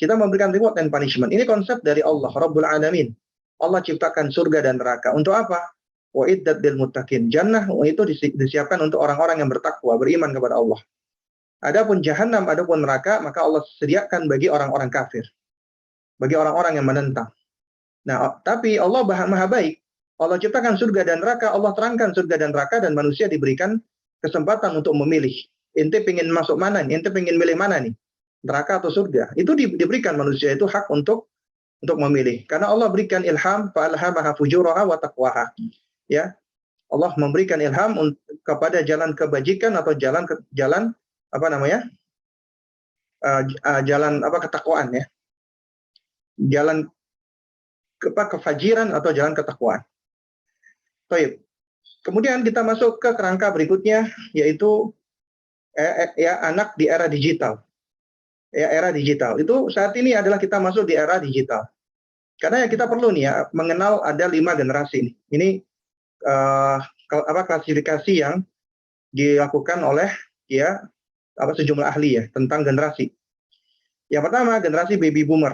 kita memberikan reward and punishment. Ini konsep dari Allah Rabbul Alamin. Allah ciptakan surga dan neraka. Untuk apa? Wa iddat lil muttaqin. Jannah itu disiapkan untuk orang-orang yang bertakwa, beriman kepada Allah. Adapun jahanam, adapun neraka, maka Allah sediakan bagi orang-orang kafir. Bagi orang-orang yang menentang. Nah, tapi Allah maha baik. Allah ciptakan surga dan neraka, Allah terangkan surga dan neraka, dan manusia diberikan kesempatan untuk memilih. Ente pengen masuk mana nih? Ente pengen milih mana nih? Neraka atau surga? Itu diberikan manusia itu hak untuk memilih. Karena Allah berikan ilham, fa'alhamaha fujuraha wa taqwaha. Ya. Allah memberikan ilham kepada jalan kebajikan atau jalan apa namanya? Jalan apa ketakwaan ya. Jalan kefajiran atau jalan ketakwaan. Baik. Kemudian kita masuk ke kerangka berikutnya yaitu ya anak di era digital. Ya, era digital. Itu saat ini adalah kita masuk di era digital. Karena ya kita perlu nih ya mengenal ada 5 generasi ini. Ini klasifikasi yang dilakukan oleh ya sejumlah ahli ya tentang generasi. Yang pertama generasi baby boomer.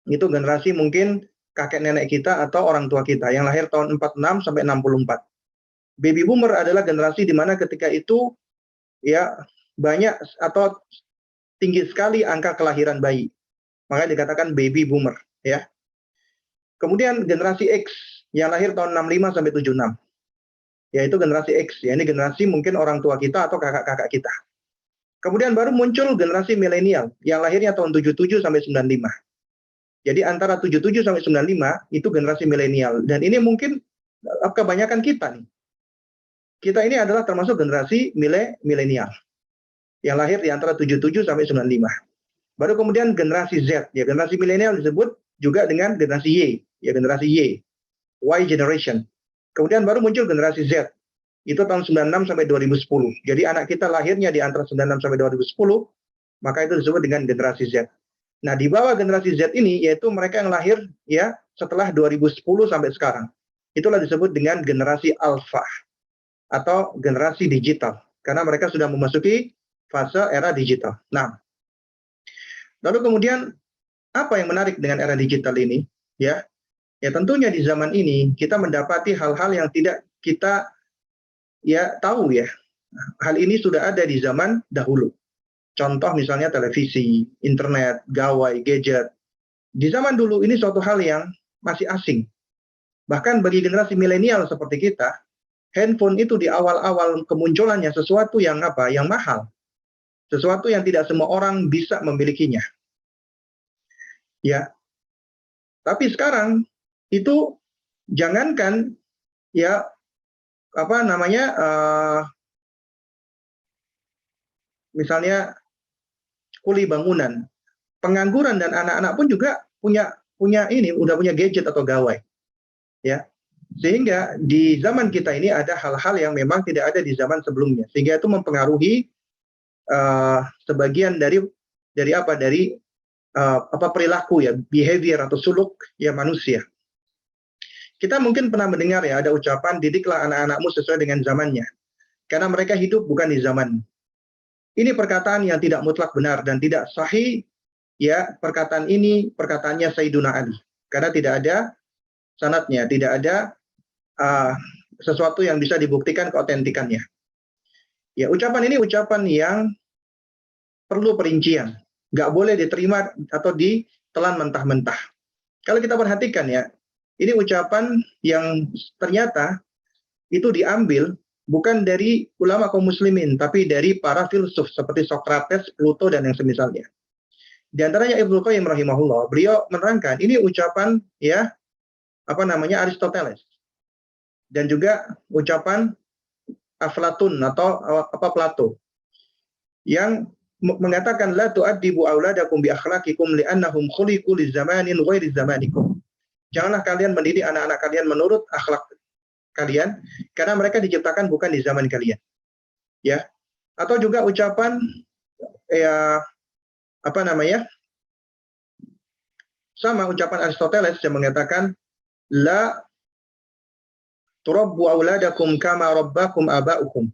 Itu generasi mungkin kakek nenek kita atau orang tua kita yang lahir tahun 46 sampai 64. Baby boomer adalah generasi di mana ketika itu ya banyak atau tinggi sekali angka kelahiran bayi. Makanya dikatakan baby boomer, ya. Kemudian generasi X yang lahir tahun 65 sampai 76. Yaitu generasi X, ya ini generasi mungkin orang tua kita atau kakak-kakak kita. Kemudian baru muncul generasi milenial yang lahirnya tahun 77 sampai 95. Jadi antara 77 sampai 95 itu generasi milenial, dan ini mungkin kebanyakan kita nih. Kita ini adalah termasuk generasi milenial yang lahir di antara 77 sampai 95. Baru kemudian generasi Z, ya generasi milenial disebut juga dengan generasi Y, ya generasi Y generation. Kemudian baru muncul generasi Z, itu tahun 96 sampai 2010. Jadi anak kita lahirnya di antara 96 sampai 2010, maka itu disebut dengan generasi Z. Nah, di bawah generasi Z ini yaitu mereka yang lahir ya setelah 2010 sampai sekarang. Itulah disebut dengan generasi alfa atau generasi digital karena mereka sudah memasuki fase era digital. Nah, lalu kemudian apa yang menarik dengan era digital ini? Ya, tentunya di zaman ini kita mendapati hal-hal yang tidak kita tahu ya. Hal ini sudah ada di zaman dahulu. Contoh misalnya televisi, internet, gawai, gadget. Di zaman dulu ini suatu hal yang masih asing. Bahkan bagi generasi milenial seperti kita, handphone itu di awal-awal kemunculannya sesuatu yang yang mahal. Sesuatu yang tidak semua orang bisa memilikinya. Ya. Tapi sekarang itu jangankan ya misalnya kuli bangunan, pengangguran dan anak-anak pun juga udah punya gadget atau gawai. Ya. Sehingga di zaman kita ini ada hal-hal yang memang tidak ada di zaman sebelumnya. Sehingga itu mempengaruhi sebagian dari perilaku ya, behavior atau suluk ya manusia. Kita mungkin pernah mendengar ya ada ucapan didiklah anak-anakmu sesuai dengan zamannya. Karena mereka hidup bukan di zaman. Ini perkataan yang tidak mutlak benar dan tidak sahih ya, perkataannya Sayyiduna Ali. Karena tidak ada sanadnya, tidak ada sesuatu yang bisa dibuktikan keotentikannya. Ya, ucapan ini ucapan yang perlu perincian. Nggak boleh diterima atau ditelan mentah-mentah. Kalau kita perhatikan ya, ini ucapan yang ternyata itu diambil bukan dari ulama kaum muslimin, tapi dari para filsuf seperti Socrates, Plato, dan yang semisalnya. Di antaranya Ibnu Qayyim rahimahullah, beliau menerangkan ini ucapan ya Aristoteles. Dan juga ucapan Aflatun atau Plato yang mengatakan la tu'addibu auladakum bi akhlaqikum li'annahum khuliqu li zamanin ghairi zamanikum. Janganlah kalian mendidik anak-anak kalian menurut akhlak kalian karena mereka diciptakan bukan di zaman kalian. Ya. Atau juga ucapan sama ucapan Aristoteles yang mengatakan la turabbu auladakum kama rabbakum aba'ukum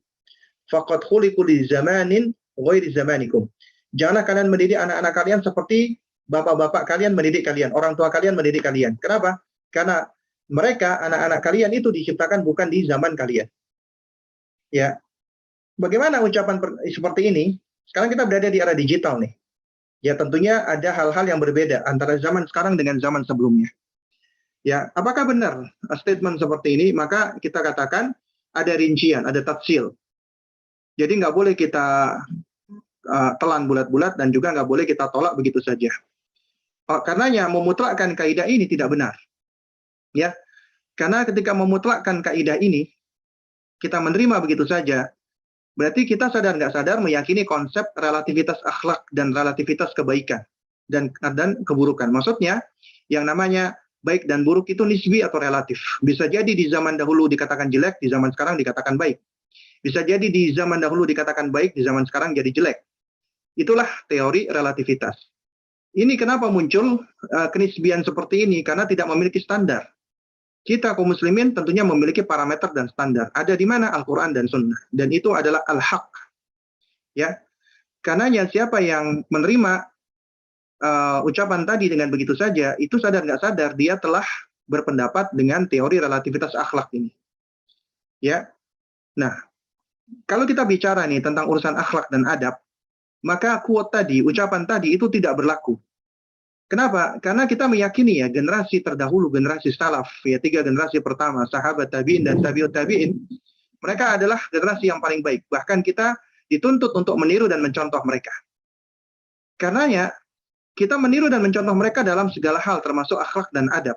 faqad khuliqu li zamanin ghairi zamanikum. Janganlah kalian mendidik anak-anak kalian seperti bapak-bapak kalian mendidik kalian, orang tua kalian mendidik kalian. Kenapa? Karena mereka, anak-anak kalian itu diciptakan bukan di zaman kalian. Ya. Bagaimana ucapan seperti ini? Sekarang kita berada di era digital nih. Ya tentunya ada hal-hal yang berbeda antara zaman sekarang dengan zaman sebelumnya. Ya, apakah benar statement seperti ini? Maka kita katakan ada rincian, ada tafsil. Jadi nggak boleh kita telan bulat-bulat dan juga nggak boleh kita tolak begitu saja. Karenanya memutlakkan kaidah ini tidak benar. Ya, karena ketika memutlakkan kaidah ini, kita menerima begitu saja, berarti kita sadar nggak sadar meyakini konsep relativitas akhlak dan relativitas kebaikan dan keburukan. Maksudnya, yang namanya baik dan buruk itu nisbi atau relatif. Bisa jadi di zaman dahulu dikatakan jelek, di zaman sekarang dikatakan baik. Bisa jadi di zaman dahulu dikatakan baik, di zaman sekarang jadi jelek. Itulah teori relativitas. Ini kenapa muncul kenisbian seperti ini? Karena tidak memiliki standar. Kita kaum muslimin tentunya memiliki parameter dan standar. Ada di mana Al-Quran dan Sunnah. Dan itu adalah al-haq. Ya. Karenanya siapa yang menerima ucapan tadi dengan begitu saja, itu sadar nggak sadar dia telah berpendapat dengan teori relativitas akhlak ini. Ya. Nah, kalau kita bicara nih tentang urusan akhlak dan adab, maka quote tadi, ucapan tadi itu tidak berlaku. Kenapa? Karena kita meyakini ya generasi terdahulu, generasi salaf, ya 3 generasi pertama, sahabat tabi'in dan tabi'ut tabi'in, mereka adalah generasi yang paling baik. Bahkan kita dituntut untuk meniru dan mencontoh mereka. Karenanya kita meniru dan mencontoh mereka dalam segala hal, termasuk akhlak dan adab.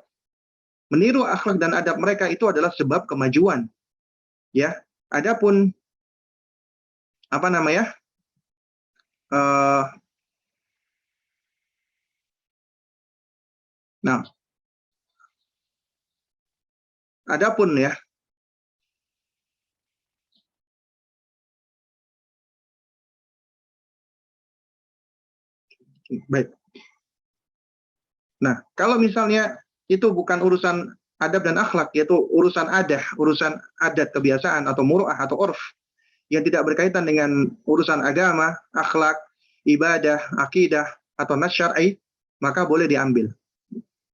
Meniru akhlak dan adab mereka itu adalah sebab kemajuan. Ya, adapun apa namanya? Nah, adapun ya, baik. Nah, kalau misalnya itu bukan urusan adab dan akhlak, yaitu urusan adat kebiasaan atau muru'ah atau urf yang tidak berkaitan dengan urusan agama, akhlak, ibadah, akidah atau nas syar'i, maka boleh diambil.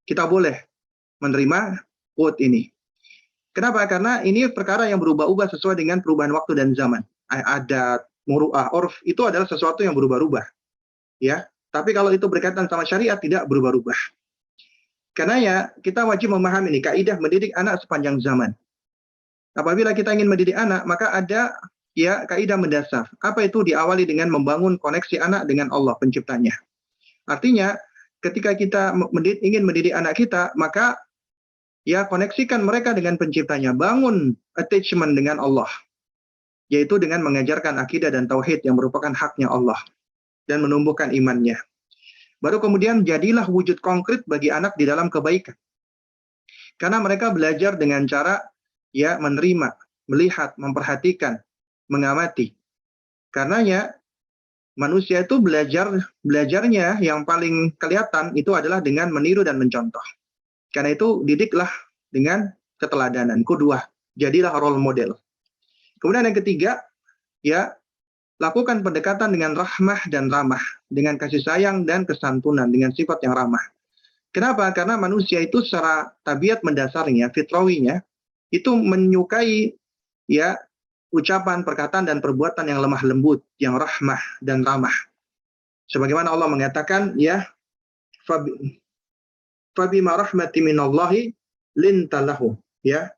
Kita boleh menerima quote ini. Kenapa? Karena ini perkara yang berubah-ubah sesuai dengan perubahan waktu dan zaman. Adat, muru'ah, urf itu adalah sesuatu yang berubah-ubah. Ya, tapi kalau itu berkaitan sama syariat tidak berubah-ubah. Karena ya kita wajib memahami ini kaidah mendidik anak sepanjang zaman. Apabila kita ingin mendidik anak, maka ada ya kaidah mendasar. Apa itu? Diawali dengan membangun koneksi anak dengan Allah penciptanya. Artinya ketika kita ingin mendidik anak kita, maka ya koneksikan mereka dengan penciptanya, bangun attachment dengan Allah, yaitu dengan mengajarkan akidah dan tauhid yang merupakan haknya Allah dan menumbuhkan imannya. Baru kemudian jadilah wujud konkret bagi anak di dalam kebaikan. Karena mereka belajar dengan cara ya menerima, melihat, memperhatikan, mengamati. Karenanya manusia itu belajarnya yang paling kelihatan itu adalah dengan meniru dan mencontoh. Karena itu didiklah dengan keteladanan, qudwah, jadilah role model. Kemudian yang ketiga, ya lakukan pendekatan dengan rahmah dan ramah, dengan kasih sayang dan kesantunan, dengan sifat yang ramah. Kenapa? Karena manusia itu secara tabiat mendasarnya, fitrawinya, itu menyukai ya ucapan, perkataan dan perbuatan yang lemah lembut, yang rahmah dan ramah. Sebagaimana Allah mengatakan, ya fabima rahmati minallahi lintalahu, ya.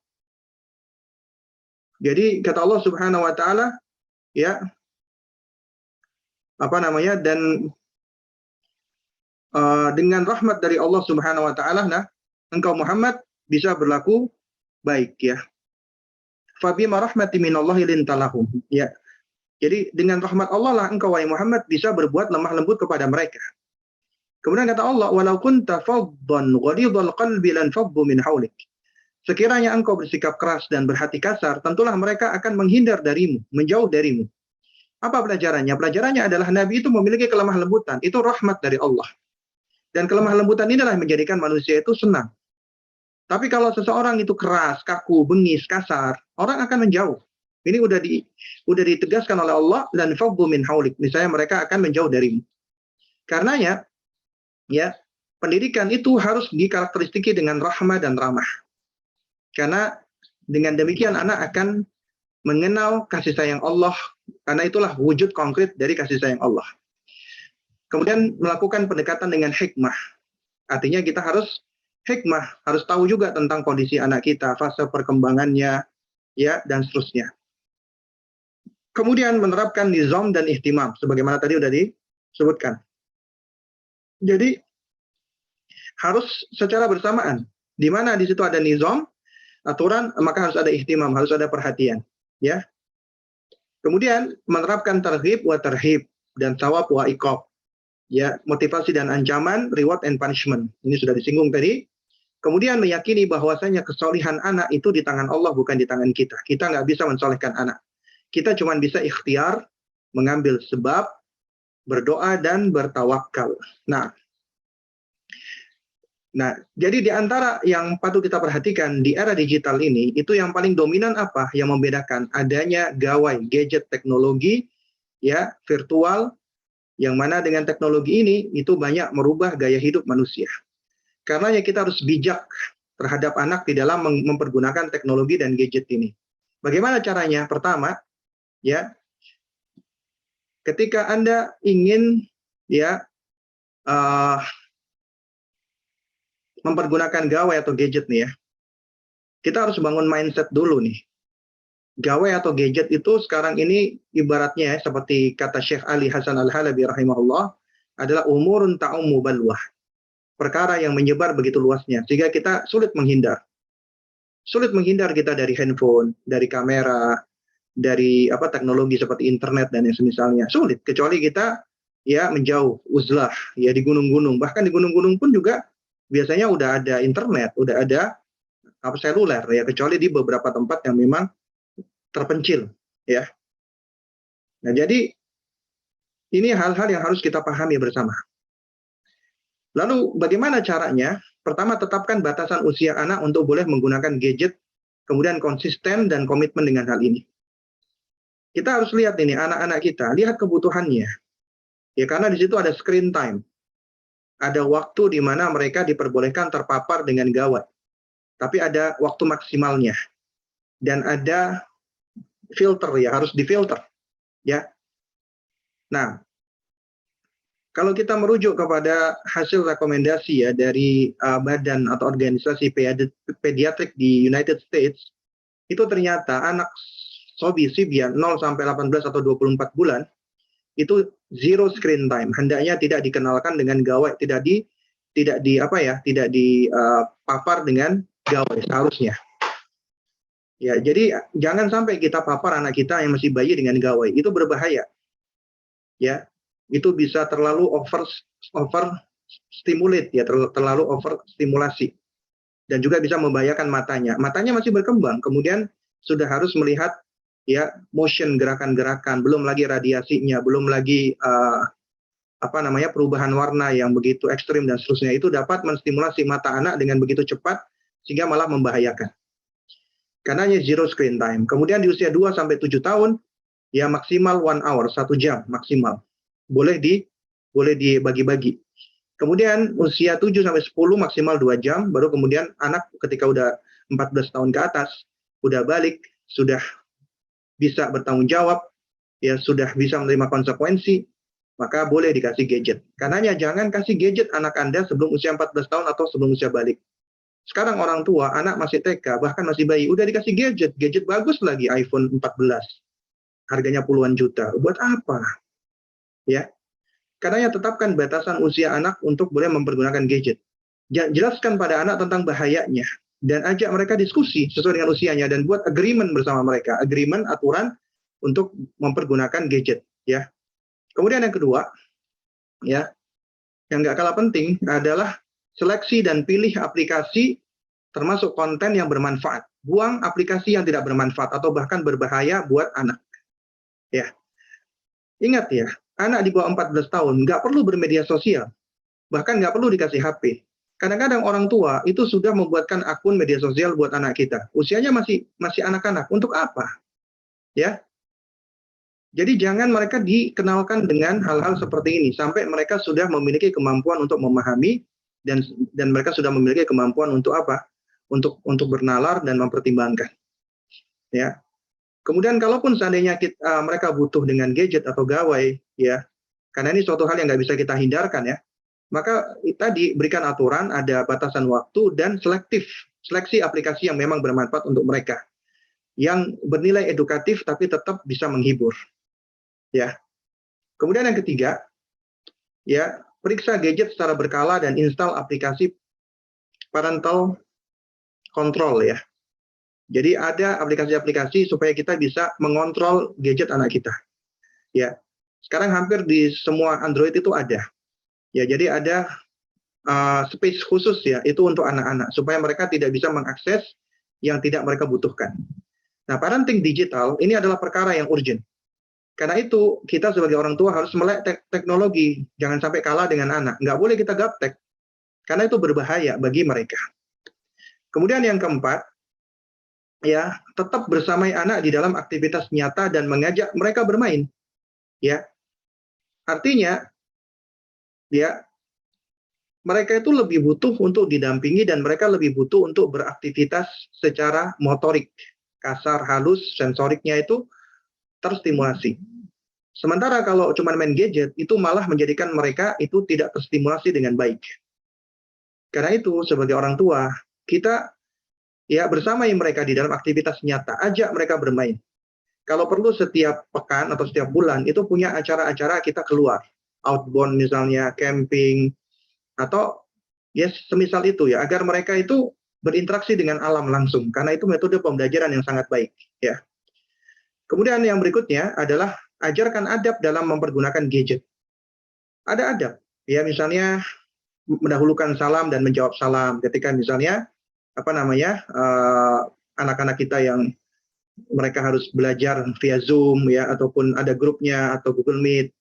Jadi kata Allah Subhanahu wa taala, ya apa namanya, dan dengan rahmat dari Allah Subhanahu wa taala, nah engkau Muhammad bisa berlaku baik, ya. Fabima rahmati minallahi lintalahum, ya. Jadi dengan rahmat Allah lah engkau wahai Muhammad bisa berbuat lemah lembut kepada mereka. Kemudian kata Allah, walau kunta faddan ghalidhal qalbi lan faddu min haulik. Sekiranya engkau bersikap keras dan berhati kasar, tentulah mereka akan menghindar darimu, menjauh darimu. Apa pelajarannya? Pelajarannya adalah Nabi itu memiliki kelemah lembutan, itu rahmat dari Allah. Dan kelemah lembutan inilah yang menjadikan manusia itu senang. Tapi kalau seseorang itu keras, kaku, bengis, kasar, orang akan menjauh. Ini udah ditegaskan oleh Allah, dan faddu min haulik. Misalnya mereka akan menjauh darimu. Karenanya, ya, pendidikan itu harus dikarakteristiki dengan rahmah dan ramah. Karena dengan demikian anak akan mengenal kasih sayang Allah, karena itulah wujud konkret dari kasih sayang Allah. Kemudian melakukan pendekatan dengan hikmah. Artinya kita harus hikmah, harus tahu juga tentang kondisi anak kita, fase perkembangannya, ya, dan seterusnya. Kemudian menerapkan nizam dan ihtimam, sebagaimana tadi sudah disebutkan. Jadi harus secara bersamaan. Di mana di situ ada nizam, aturan, maka harus ada ihtimam, harus ada perhatian, ya. Kemudian menerapkan targhib wa tarhib dan thawab wa iqab, ya, motivasi dan ancaman, reward and punishment. Ini sudah disinggung tadi. Kemudian meyakini bahwasanya kesolihan anak itu di tangan Allah, bukan di tangan kita. Kita nggak bisa mensolehkan anak. Kita cuma bisa ikhtiar, mengambil sebab, berdoa dan bertawakal. Nah, jadi di antara yang patut kita perhatikan di era digital ini, itu yang paling dominan apa? Yang membedakan adanya gawai, gadget, teknologi, ya, virtual, yang mana dengan teknologi ini, itu banyak merubah gaya hidup manusia. Karenanya kita harus bijak terhadap anak di dalam mempergunakan teknologi dan gadget ini. Bagaimana caranya? Pertama, ya, ketika Anda ingin ya mempergunakan gawai atau gadget nih ya, kita harus bangun mindset dulu nih. Gawai atau gadget itu sekarang ini ibaratnya ya, seperti kata Syekh Ali Hasan Al-Halabi rahimahullah, adalah umurun ta'ummu balwah. Perkara yang menyebar begitu luasnya, sehingga kita sulit menghindar. Sulit menghindar kita dari handphone, dari kamera, dari teknologi seperti internet dan yang semisalnya. Sulit, kecuali kita ya menjauh, uzlah, ya di gunung-gunung. Bahkan di gunung-gunung pun juga biasanya udah ada internet, udah ada seluler ya, kecuali di beberapa tempat yang memang terpencil ya. Nah, jadi ini hal-hal yang harus kita pahami bersama. Lalu bagaimana caranya? Pertama, tetapkan batasan usia anak untuk boleh menggunakan gadget, kemudian konsisten dan komitmen dengan hal ini. Kita harus lihat ini anak-anak kita, lihat kebutuhannya. Ya, karena di situ ada screen time. Ada waktu di mana mereka diperbolehkan terpapar dengan gawai. Tapi ada waktu maksimalnya. Dan ada filter ya, harus difilter. Ya. Nah, kalau kita merujuk kepada hasil rekomendasi ya dari badan atau organisasi pediatrik di United States, itu ternyata anak Sibia 0 sampai 18 atau 24 bulan itu zero screen time. Hendaknya tidak dikenalkan dengan gawai, tidak dipapar dengan gawai seharusnya. Ya, jadi jangan sampai kita papar anak kita yang masih bayi dengan gawai, itu berbahaya. Ya, itu bisa terlalu over stimulate ya, terlalu over stimulasi. Dan juga bisa membahayakan matanya. Matanya masih berkembang, kemudian sudah harus melihat ya motion, gerakan-gerakan, belum lagi radiasinya, belum lagi perubahan warna yang begitu ekstrim dan seterusnya. Itu dapat menstimulasi mata anak dengan begitu cepat sehingga malah membahayakan. Karenanya zero screen time. Kemudian di usia 2 sampai 7 tahun ya maksimal 1 hour, 1 jam maksimal. Boleh dibagi-bagi. Kemudian usia 7 sampai 10 maksimal 2 jam, baru kemudian anak ketika udah 14 tahun ke atas, udah balik, sudah bisa bertanggung jawab, ya sudah bisa menerima konsekuensi, maka boleh dikasih gadget. Karenanya jangan kasih gadget anak Anda sebelum usia 14 tahun atau sebelum usia balik. Sekarang orang tua, anak masih TK, bahkan masih bayi, udah dikasih gadget bagus lagi, iPhone 14. Harganya puluhan juta. Buat apa? Ya. Karenanya tetapkan batasan usia anak untuk boleh mempergunakan gadget. Jelaskan pada anak tentang bahayanya dan ajak mereka diskusi sesuai dengan usianya dan buat agreement bersama mereka, agreement aturan untuk mempergunakan gadget, ya. Kemudian yang kedua, ya, yang nggak kalah penting adalah seleksi dan pilih aplikasi termasuk konten yang bermanfaat. Buang aplikasi yang tidak bermanfaat atau bahkan berbahaya buat anak. Ya. Ingat ya, anak di bawah 14 tahun nggak perlu bermedia sosial. Bahkan nggak perlu dikasih HP. Kadang-kadang orang tua itu sudah membuatkan akun media sosial buat anak kita. Usianya masih anak-anak. Untuk apa? Ya. Jadi jangan mereka dikenalkan dengan hal-hal seperti ini sampai mereka sudah memiliki kemampuan untuk memahami dan mereka sudah memiliki kemampuan untuk apa? Untuk bernalar dan mempertimbangkan. Ya. Kemudian kalaupun seandainya mereka butuh dengan gadget atau gawai, ya, karena ini suatu hal yang nggak bisa kita hindarkan ya, maka tadi berikan aturan, ada batasan waktu dan seleksi aplikasi yang memang bermanfaat untuk mereka, yang bernilai edukatif tapi tetap bisa menghibur. Ya. Kemudian yang ketiga, ya, periksa gadget secara berkala dan install aplikasi parental control ya. Jadi ada aplikasi-aplikasi supaya kita bisa mengontrol gadget anak kita. Ya. Sekarang hampir di semua Android itu ada. Ya, jadi ada space khusus ya, itu untuk anak-anak supaya mereka tidak bisa mengakses yang tidak mereka butuhkan. Nah, parenting digital ini adalah perkara yang urgent. Karena itu kita sebagai orang tua harus melek teknologi, jangan sampai kalah dengan anak. Nggak boleh kita gaptek, karena itu berbahaya bagi mereka. Kemudian yang keempat, ya, tetap bersamai anak di dalam aktivitas nyata dan mengajak mereka bermain. Ya. Artinya ya, mereka itu lebih butuh untuk didampingi dan mereka lebih butuh untuk beraktivitas secara motorik, kasar, halus, sensoriknya itu terstimulasi. Sementara kalau cuma main gadget, itu malah menjadikan mereka itu tidak terstimulasi dengan baik. Karena itu, sebagai orang tua, kita ya bersamai mereka di dalam aktivitas nyata, ajak mereka bermain. Kalau perlu setiap pekan atau setiap bulan, itu punya acara-acara kita keluar. Outbound misalnya, camping, atau ya semisal itu ya, agar mereka itu berinteraksi dengan alam langsung. Karena itu metode pembelajaran yang sangat baik. Ya. Kemudian yang berikutnya adalah ajarkan adab dalam mempergunakan gadget. Ada adab, ya misalnya mendahulukan salam dan menjawab salam. Ketika misalnya anak-anak kita yang mereka harus belajar via Zoom ya ataupun ada grupnya atau Google Meet.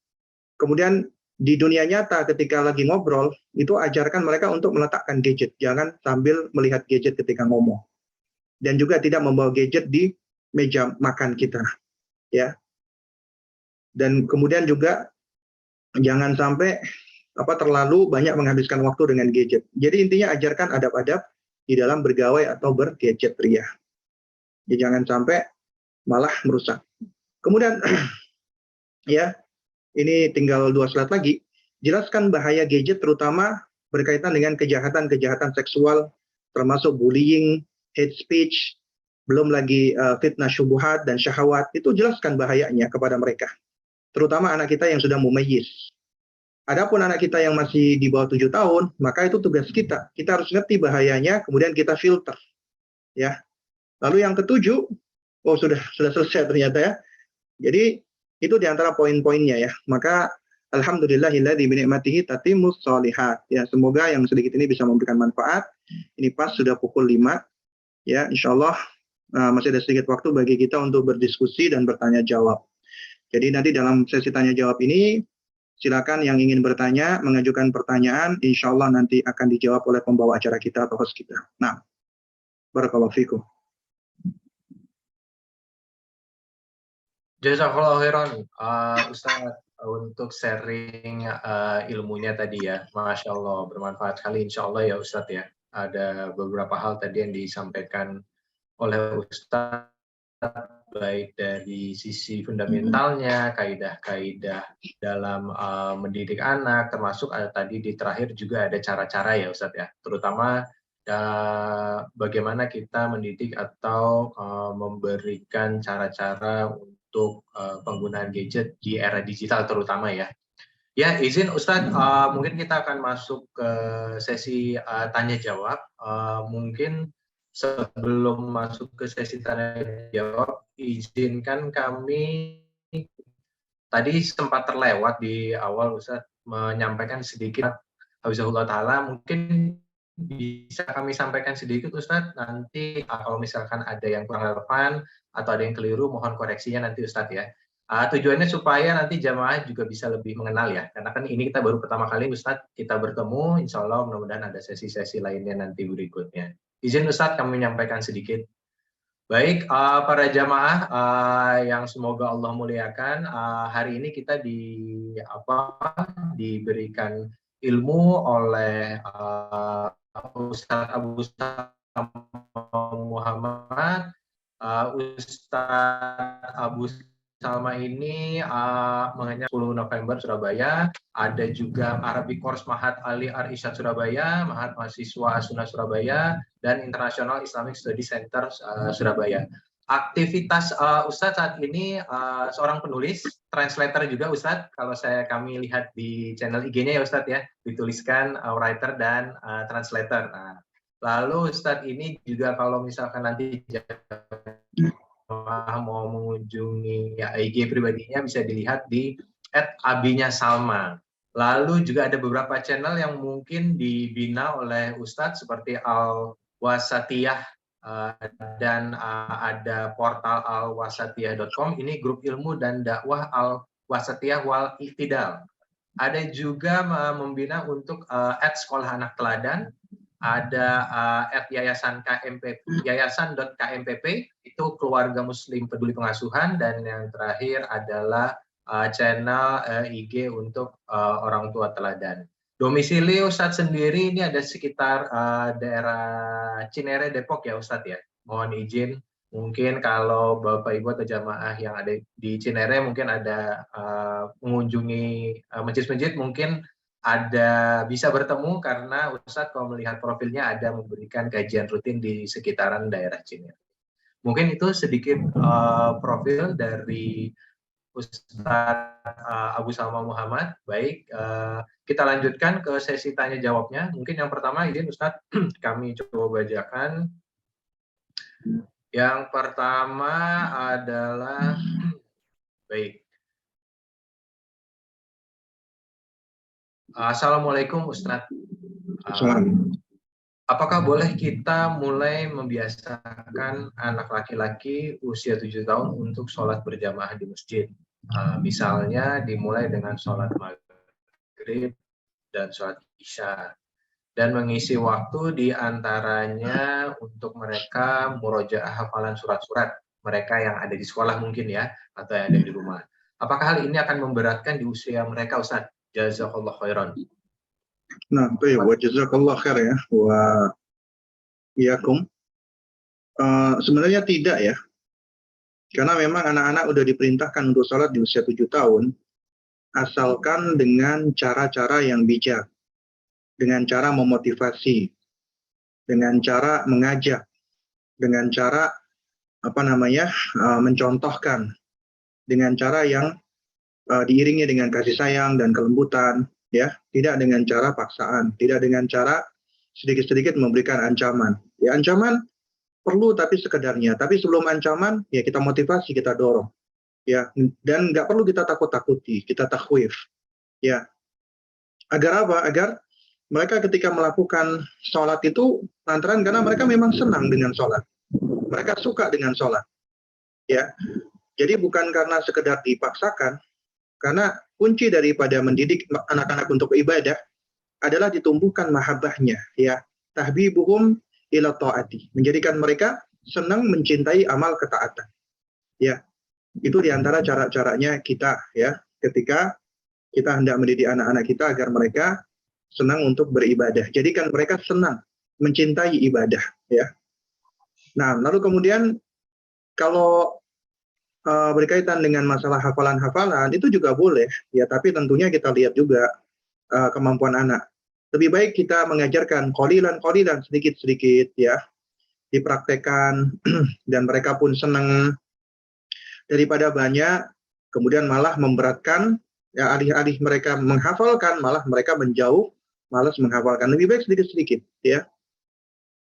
Kemudian di dunia nyata ketika lagi ngobrol itu ajarkan mereka untuk meletakkan gadget, jangan sambil melihat gadget ketika ngomong. Dan juga tidak membawa gadget di meja makan kita, ya. Dan kemudian juga jangan sampai terlalu banyak menghabiskan waktu dengan gadget. Jadi intinya ajarkan adab-adab di dalam bergawai atau bergadget ria. Ya, jangan sampai malah merusak. Kemudian ya, ini tinggal 2 slide lagi. Jelaskan bahaya gadget terutama berkaitan dengan kejahatan-kejahatan seksual termasuk bullying, hate speech, belum lagi fitnah syubhat dan syahwat. Itu jelaskan bahayanya kepada mereka. Terutama anak kita yang sudah mumayyiz. Adapun anak kita yang masih di bawah 7 tahun, maka itu tugas kita. Kita harus ngerti bahayanya, kemudian kita filter. Ya. Lalu yang ketujuh, sudah selesai ternyata ya. Jadi itu diantara poin-poinnya ya. Maka alhamdulillahilladzi bi ni'matihi tatimmus sholihat. Ya, semoga yang sedikit ini bisa memberikan manfaat. Ini pas sudah pukul 5. Ya, insyaallah masih ada sedikit waktu bagi kita untuk berdiskusi dan bertanya jawab. Jadi nanti dalam sesi tanya jawab ini silakan yang ingin bertanya, mengajukan pertanyaan, insya Allah nanti akan dijawab oleh pembawa acara kita atau host kita. Nah, barakallahu fikum. Jazakallahu khairan, Ustaz, untuk sharing ilmunya tadi ya. Masya Allah, bermanfaat sekali insya Allah ya Ustaz ya. Ada beberapa hal tadi yang disampaikan oleh Ustaz, baik dari sisi fundamentalnya, kaidah-kaidah dalam mendidik anak, termasuk ada tadi di terakhir juga ada cara-cara ya Ustadz ya, terutama bagaimana kita mendidik atau memberikan cara-cara untuk penggunaan gadget di era digital terutama ya. Ya, izin Ustadz, mungkin kita akan masuk ke sesi tanya jawab. Mungkin sebelum masuk ke sesi tanya jawab, izinkan kami tadi sempat terlewat di awal Ustadz menyampaikan sedikit Hafizahullah Ta'ala, mungkin bisa kami sampaikan sedikit Ustadz, nanti kalau misalkan ada yang kurang relevan atau ada yang keliru, mohon koreksinya nanti Ustadz ya. Tujuannya supaya nanti jamaah juga bisa lebih mengenal ya, karena kan ini kita baru pertama kali Ustadz kita bertemu, insya Allah mudah-mudahan ada sesi-sesi lainnya nanti berikutnya. Izin Ustadz kami menyampaikan sedikit. Baik, para jamaah yang semoga Allah muliakan, hari ini kita diberikan ilmu oleh Ustadz Abu Muhammad, Ustadz Abu Salma ini mengenai 10 November Surabaya, ada juga Arabic Course Mahat Ali Ar-Isyad Surabaya, Mahat Mahasiswa Sunnah Surabaya, dan International Islamic Study Center Surabaya. Aktivitas Ustadz saat ini seorang penulis, translator juga Ustadz, kalau kami lihat di channel IG-nya ya Ustadz ya, dituliskan writer dan translator. Nah, lalu Ustadz ini juga kalau misalkan nanti mau mengunjungi IG pribadinya bisa dilihat di @abinya_salma. Lalu juga ada beberapa channel yang mungkin dibina oleh Ustadz seperti Al-Wasatiyah dan ada portal alwasatiyah.com, ini grup ilmu dan dakwah Al-Wasatiyah wal Ihtidal. Ada juga membina untuk @sekolah anak teladan, ada yayasan.kmpp itu keluarga muslim peduli pengasuhan, dan yang terakhir adalah channel IG untuk orang tua teladan. Domisili Ustadz sendiri ini ada sekitar daerah Cinere Depok ya Ustadz ya. Mohon izin Mungkin kalau Bapak Ibu atau jamaah yang ada di Cinere mungkin ada mengunjungi masjid-masjid, mungkin ada bisa bertemu karena Ustadz kalau melihat profilnya ada memberikan kajian rutin di sekitaran daerah Cinere. Mungkin itu sedikit profil dari Ustadz Abu Salma Muhammad. Baik, kita lanjutkan ke sesi tanya jawabnya. Mungkin yang pertama izin Ustadz kami coba bacakan. Yang pertama adalah baik. Assalamualaikum Ustadz. Apakah boleh kita mulai membiasakan anak laki-laki usia 7 tahun untuk sholat berjamaah di masjid? Misalnya dimulai dengan sholat maghrib dan sholat isya. Dan mengisi waktu di antaranya untuk mereka murojaah hafalan surat-surat. Mereka yang ada di sekolah mungkin ya, atau yang ada di rumah. Apakah hal ini akan memberatkan di usia mereka Ustaz? Jazakallah khairan. Nah, baik, wa jazakallah khair ya, wa iyakum. Sebenarnya tidak ya, karena memang anak-anak udah diperintahkan untuk sholat di usia 7 tahun, asalkan dengan cara-cara yang bijak, dengan cara memotivasi, dengan cara mengajak, dengan cara mencontohkan, dengan cara yang diiringi dengan kasih sayang dan kelembutan, ya, tidak dengan cara paksaan, tidak dengan cara sedikit-sedikit memberikan ancaman. Ya, ancaman perlu tapi sekedarnya. Tapi sebelum ancaman, ya kita motivasi, kita dorong, ya, dan nggak perlu kita takut-takuti, kita takhwif, ya. Agar apa? Agar mereka ketika melakukan sholat itu lantaran karena mereka memang senang dengan sholat, mereka suka dengan sholat, ya. Jadi bukan karena sekedar dipaksakan, karena kunci daripada mendidik anak-anak untuk ibadah adalah ditumbuhkan mahabbahnya, ya, tahbibuhum ila taati, menjadikan mereka senang mencintai amal ketaatan, ya. Itu diantara cara-caranya kita, ya, ketika kita hendak mendidik anak-anak kita agar mereka senang untuk beribadah. Jadikan mereka senang mencintai ibadah, ya. Nah, lalu kemudian kalau berkaitan dengan masalah hafalan-hafalan itu juga boleh, ya, tapi tentunya kita lihat juga kemampuan anak. Lebih baik kita mengajarkan qalilan, sedikit-sedikit, ya, dipraktekkan dan mereka pun senang, daripada banyak kemudian malah memberatkan, ya, alih-alih mereka menghafalkan malah mereka menjauh, malas menghafalkan. Lebih baik sedikit-sedikit, ya.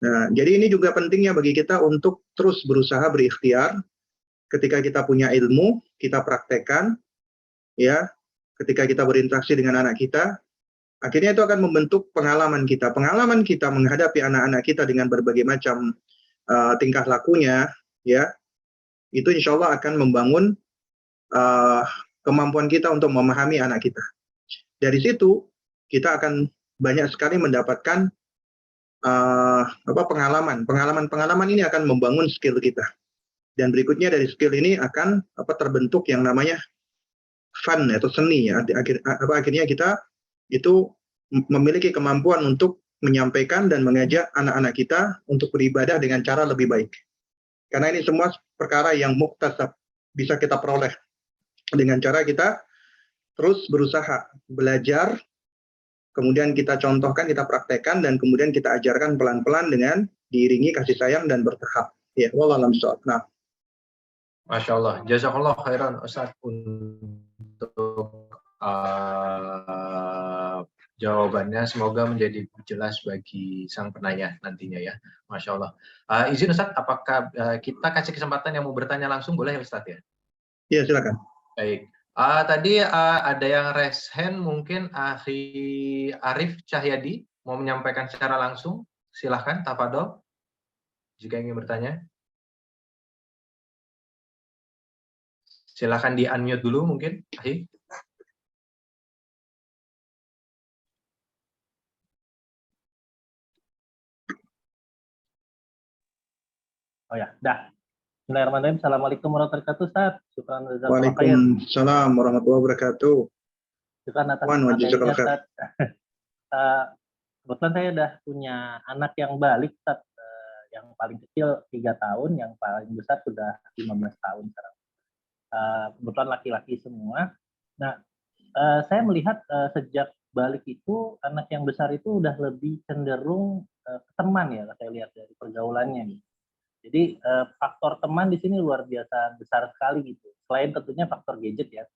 Nah, jadi ini juga pentingnya bagi kita untuk terus berusaha berikhtiar. Ketika kita punya ilmu, kita praktekkan, ya. Ketika kita berinteraksi dengan anak kita, akhirnya itu akan membentuk pengalaman kita. Pengalaman kita menghadapi anak-anak kita dengan berbagai macam tingkah lakunya, ya, itu insya Allah akan membangun kemampuan kita untuk memahami anak kita. Dari situ kita akan banyak sekali mendapatkan pengalaman ini akan membangun skill kita. Dan berikutnya dari skill ini akan terbentuk yang namanya fun atau seni, ya. Akhirnya kita itu memiliki kemampuan untuk menyampaikan dan mengajak anak-anak kita untuk beribadah dengan cara lebih baik. Karena ini semua perkara yang muktasab, bisa kita peroleh dengan cara kita terus berusaha belajar, kemudian kita contohkan, kita praktekkan, dan kemudian kita ajarkan pelan-pelan dengan diiringi kasih sayang dan bertahap. Ya, wallahu a'lam bishawab. Nah, Masya Allah, jazakallah khairan Ustaz untuk jawabannya. Semoga menjadi jelas bagi sang penanya nantinya ya. Masya Allah. Izin Ustaz, apakah kita kasih kesempatan yang mau bertanya langsung, boleh ya Ustaz ya? Iya, silakan. Baik. Tadi ada yang raise hand, mungkin Akhi Arif Cahyadi mau menyampaikan secara langsung. Silahkan, tafadhol, jika ingin bertanya. Silahkan di-unmute dulu mungkin, Akhi. Oh ya, dah. Bismillahirrahmanirrahim. Assalamualaikum warahmatullahi wabarakatuh, Ustaz. Waalaikumsalam warahmatullahi wabarakatuh. Syukran atas materinya, Ustaz. Kebetulan saya udah punya anak yang balik, Ustaz, yang yang paling kecil 3 tahun, yang paling besar sudah 15 tahun sekarang. Kebetulan laki-laki semua. Nah, saya melihat sejak balik itu anak yang besar itu udah lebih cenderung ke teman ya, saya lihat dari pergaulannya gitu. Jadi faktor teman di sini luar biasa besar sekali gitu. Selain tentunya faktor gadget ya.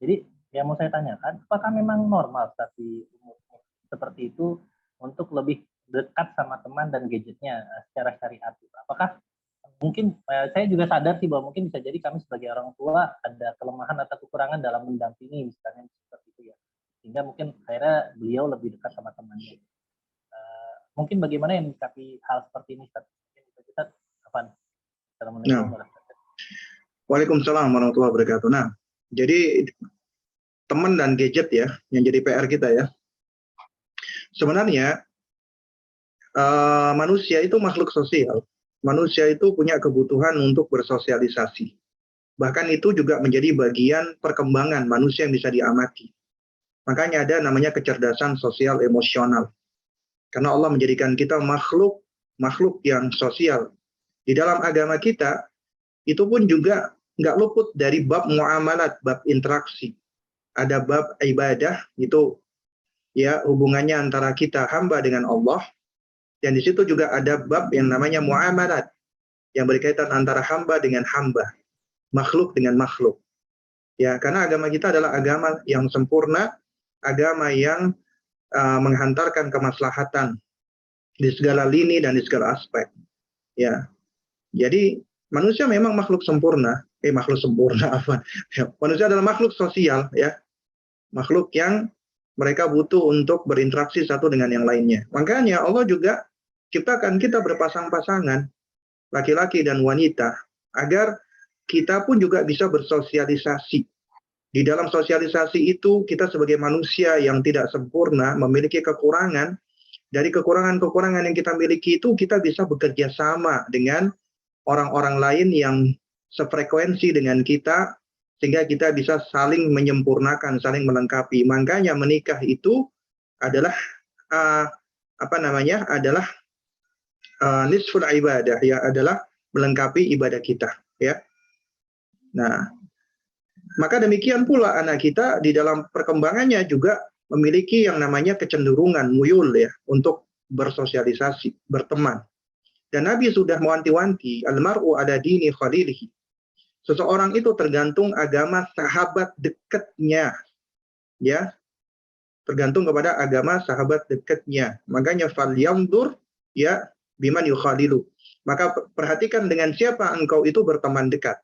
Jadi yang mau saya tanyakan, apakah memang normal tapi umur seperti itu untuk lebih dekat sama teman dan gadgetnya secara syariat? Apakah mungkin saya juga sadar sih bahwa mungkin bisa jadi kami sebagai orang tua ada kelemahan atau kekurangan dalam mendampingi misalnya seperti itu ya. Sehingga mungkin akhirnya beliau lebih dekat sama temannya. Mungkin bagaimana yang menyikapi hal seperti ini, Ustaz? Ustaz, Afan. Assalamualaikum warahmatullahi wabarakatuh. Waalaikumsalam warahmatullahi wabarakatuh. Nah, jadi teman dan gadget ya, yang jadi PR kita ya. Sebenarnya manusia itu makhluk sosial. Manusia itu punya kebutuhan untuk bersosialisasi. Bahkan itu juga menjadi bagian perkembangan manusia yang bisa diamati. Makanya ada namanya kecerdasan sosial emosional. Karena Allah menjadikan kita makhluk yang sosial. Di dalam agama kita, itu pun juga nggak luput dari bab muamalat, bab interaksi. Ada bab ibadah, itu ya hubungannya antara kita hamba dengan Allah. Dan di situ juga ada bab yang namanya muamalat, yang berkaitan antara hamba dengan hamba, makhluk dengan makhluk. Ya, karena agama kita adalah agama yang sempurna, agama yang menghantarkan kemaslahatan di segala lini dan di segala aspek. Ya, jadi manusia memang makhluk sempurna. Apa? Ya, manusia adalah makhluk sosial, ya, makhluk yang mereka butuh untuk berinteraksi satu dengan yang lainnya. Makanya Allah juga ciptakan kita berpasang-pasangan, laki-laki dan wanita, agar kita pun juga bisa bersosialisasi. Di dalam sosialisasi itu, kita sebagai manusia yang tidak sempurna, memiliki kekurangan. Dari kekurangan-kekurangan yang kita miliki itu, kita bisa bekerja sama dengan orang-orang lain yang sefrekuensi dengan kita, sehingga kita bisa saling menyempurnakan, saling melengkapi. Makanya menikah itu adalah adalah nisful ibadah, ya, adalah melengkapi ibadah kita, ya. Nah, maka demikian pula anak kita di dalam perkembangannya juga memiliki yang namanya kecenderungan muyul, ya, untuk bersosialisasi, berteman. Dan Nabi sudah mewanti-wanti, almar'u ala dini khalilihi. Seseorang itu tergantung agama sahabat dekatnya, ya, tergantung kepada agama sahabat dekatnya. Makanya falyanzur, ya, biman yukhalilu. Maka perhatikan dengan siapa engkau itu berteman dekat.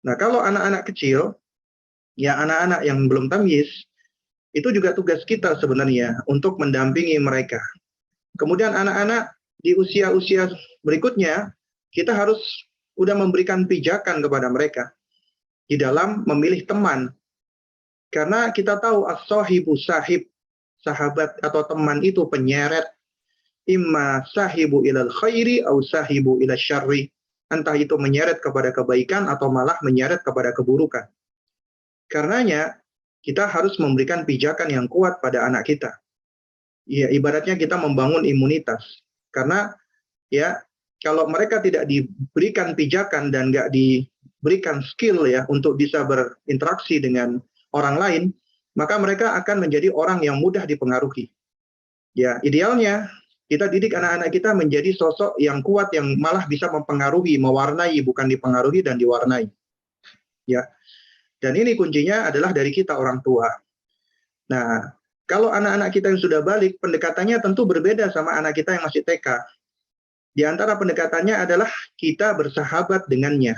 Nah, kalau anak-anak kecil, ya, anak-anak yang belum tamyiz, itu juga tugas kita sebenarnya untuk mendampingi mereka. Kemudian anak-anak di usia-usia berikutnya, kita harus udah memberikan pijakan kepada mereka di dalam memilih teman. Karena kita tahu as-sahibu sahib, sahabat atau teman itu penyeret, imma sahibu ilal khairi au sahibu ilal syarri. Entah itu menyeret kepada kebaikan atau malah menyeret kepada keburukan. Karenanya kita harus memberikan pijakan yang kuat pada anak kita. Ya, ibaratnya kita membangun imunitas. Karena ya, kalau mereka tidak diberikan pijakan dan nggak diberikan skill, ya, untuk bisa berinteraksi dengan orang lain, maka mereka akan menjadi orang yang mudah dipengaruhi. Ya, idealnya kita didik anak-anak kita menjadi sosok yang kuat, yang malah bisa mempengaruhi, mewarnai, bukan dipengaruhi dan diwarnai. Ya, dan ini kuncinya adalah dari kita orang tua. Nah, kalau anak-anak kita yang sudah balik, pendekatannya tentu berbeda sama anak kita yang masih TK. Di antara pendekatannya adalah kita bersahabat dengannya.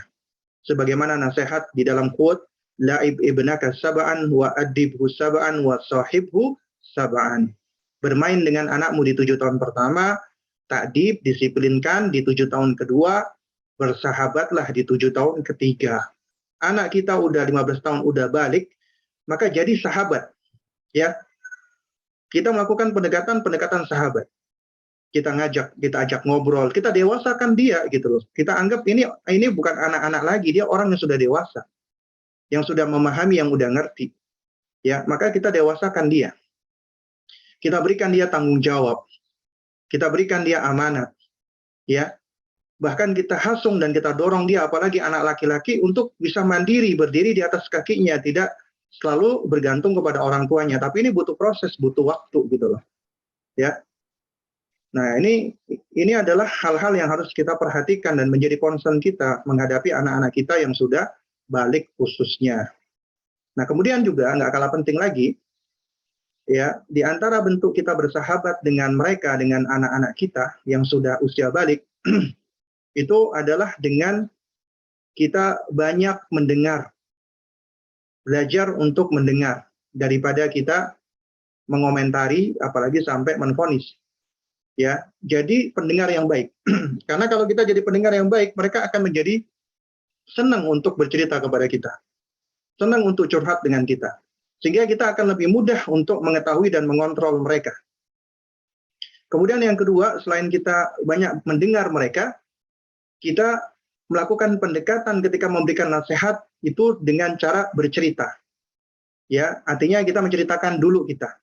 Sebagaimana nasihat di dalam quote, la'ib ibnaka sab'an wa adibhu sab'an wa sahibhu sab'an. Bermain dengan anakmu di 7 tahun pertama, takdib, disiplinkan di 7 tahun kedua, bersahabatlah di 7 tahun ketiga. Anak kita udah 15 tahun udah balik, maka jadi sahabat. Ya, kita melakukan pendekatan sahabat. Kita ajak ngobrol, kita dewasakan dia gitu loh. Kita anggap ini bukan anak-anak lagi, dia orang yang sudah dewasa, yang sudah memahami, yang udah ngerti. Ya, maka kita dewasakan dia. Kita berikan dia tanggung jawab. Kita berikan dia amanat. ya. Bahkan kita hasung dan kita dorong dia, apalagi anak laki-laki, untuk bisa mandiri, berdiri di atas kakinya, tidak selalu bergantung kepada orang tuanya. Tapi ini butuh proses, butuh waktu gitu loh. Ya. Nah, ini adalah hal-hal yang harus kita perhatikan dan menjadi concern kita menghadapi anak-anak kita yang sudah balik khususnya. Nah, kemudian juga nggak kalah penting lagi, ya, di antara bentuk kita bersahabat dengan mereka, dengan anak-anak kita yang sudah usia balik, itu adalah dengan kita banyak mendengar, belajar untuk mendengar, daripada kita mengomentari, apalagi sampai menvonis. Ya, jadi pendengar yang baik. Karena kalau kita jadi pendengar yang baik, mereka akan menjadi senang untuk bercerita kepada kita, senang untuk curhat dengan kita, sehingga kita akan lebih mudah untuk mengetahui dan mengontrol mereka. Kemudian yang kedua, selain kita banyak mendengar mereka, kita melakukan pendekatan ketika memberikan nasihat itu dengan cara bercerita. Ya, artinya kita menceritakan dulu kita.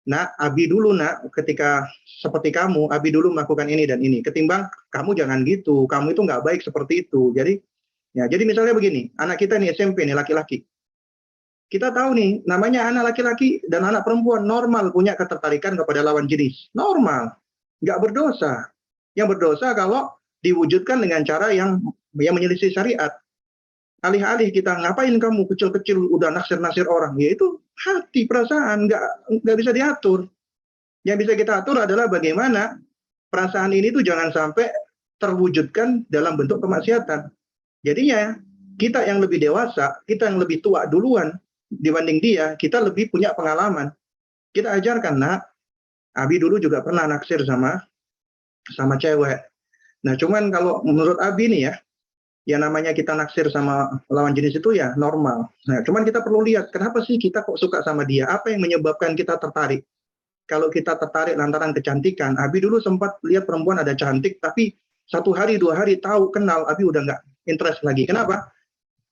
Nah, Abi dulu nak, ketika seperti kamu, Abi dulu melakukan ini dan ini. Ketimbang kamu jangan gitu, kamu itu nggak baik seperti itu. Jadi misalnya begini, anak kita nih SMP nih laki-laki. Kita tahu nih, namanya anak laki-laki dan anak perempuan normal punya ketertarikan kepada lawan jenis. Normal, nggak berdosa. Yang berdosa kalau diwujudkan dengan cara yang menyelisih syariat. Alih-alih kita, ngapain kamu kecil-kecil udah naksir-naksir orang, yaitu hati, perasaan, nggak bisa diatur. Yang bisa kita atur adalah bagaimana perasaan ini tuh jangan sampai terwujudkan dalam bentuk kemaksiatan. Jadinya kita yang lebih dewasa, kita yang lebih tua duluan dibanding dia, kita lebih punya pengalaman. Kita ajarkan, nak, Abi dulu juga pernah naksir sama cewek. Nah, cuman kalau menurut Abi nih ya namanya kita naksir sama lawan jenis itu ya normal. Nah, cuman kita perlu lihat, kenapa sih kita kok suka sama dia? Apa yang menyebabkan kita tertarik? Kalau kita tertarik lantaran kecantikan, Abi dulu sempat lihat perempuan ada cantik, tapi 1 hari 2 hari tahu kenal, Abi udah nggak interest lagi. Kenapa?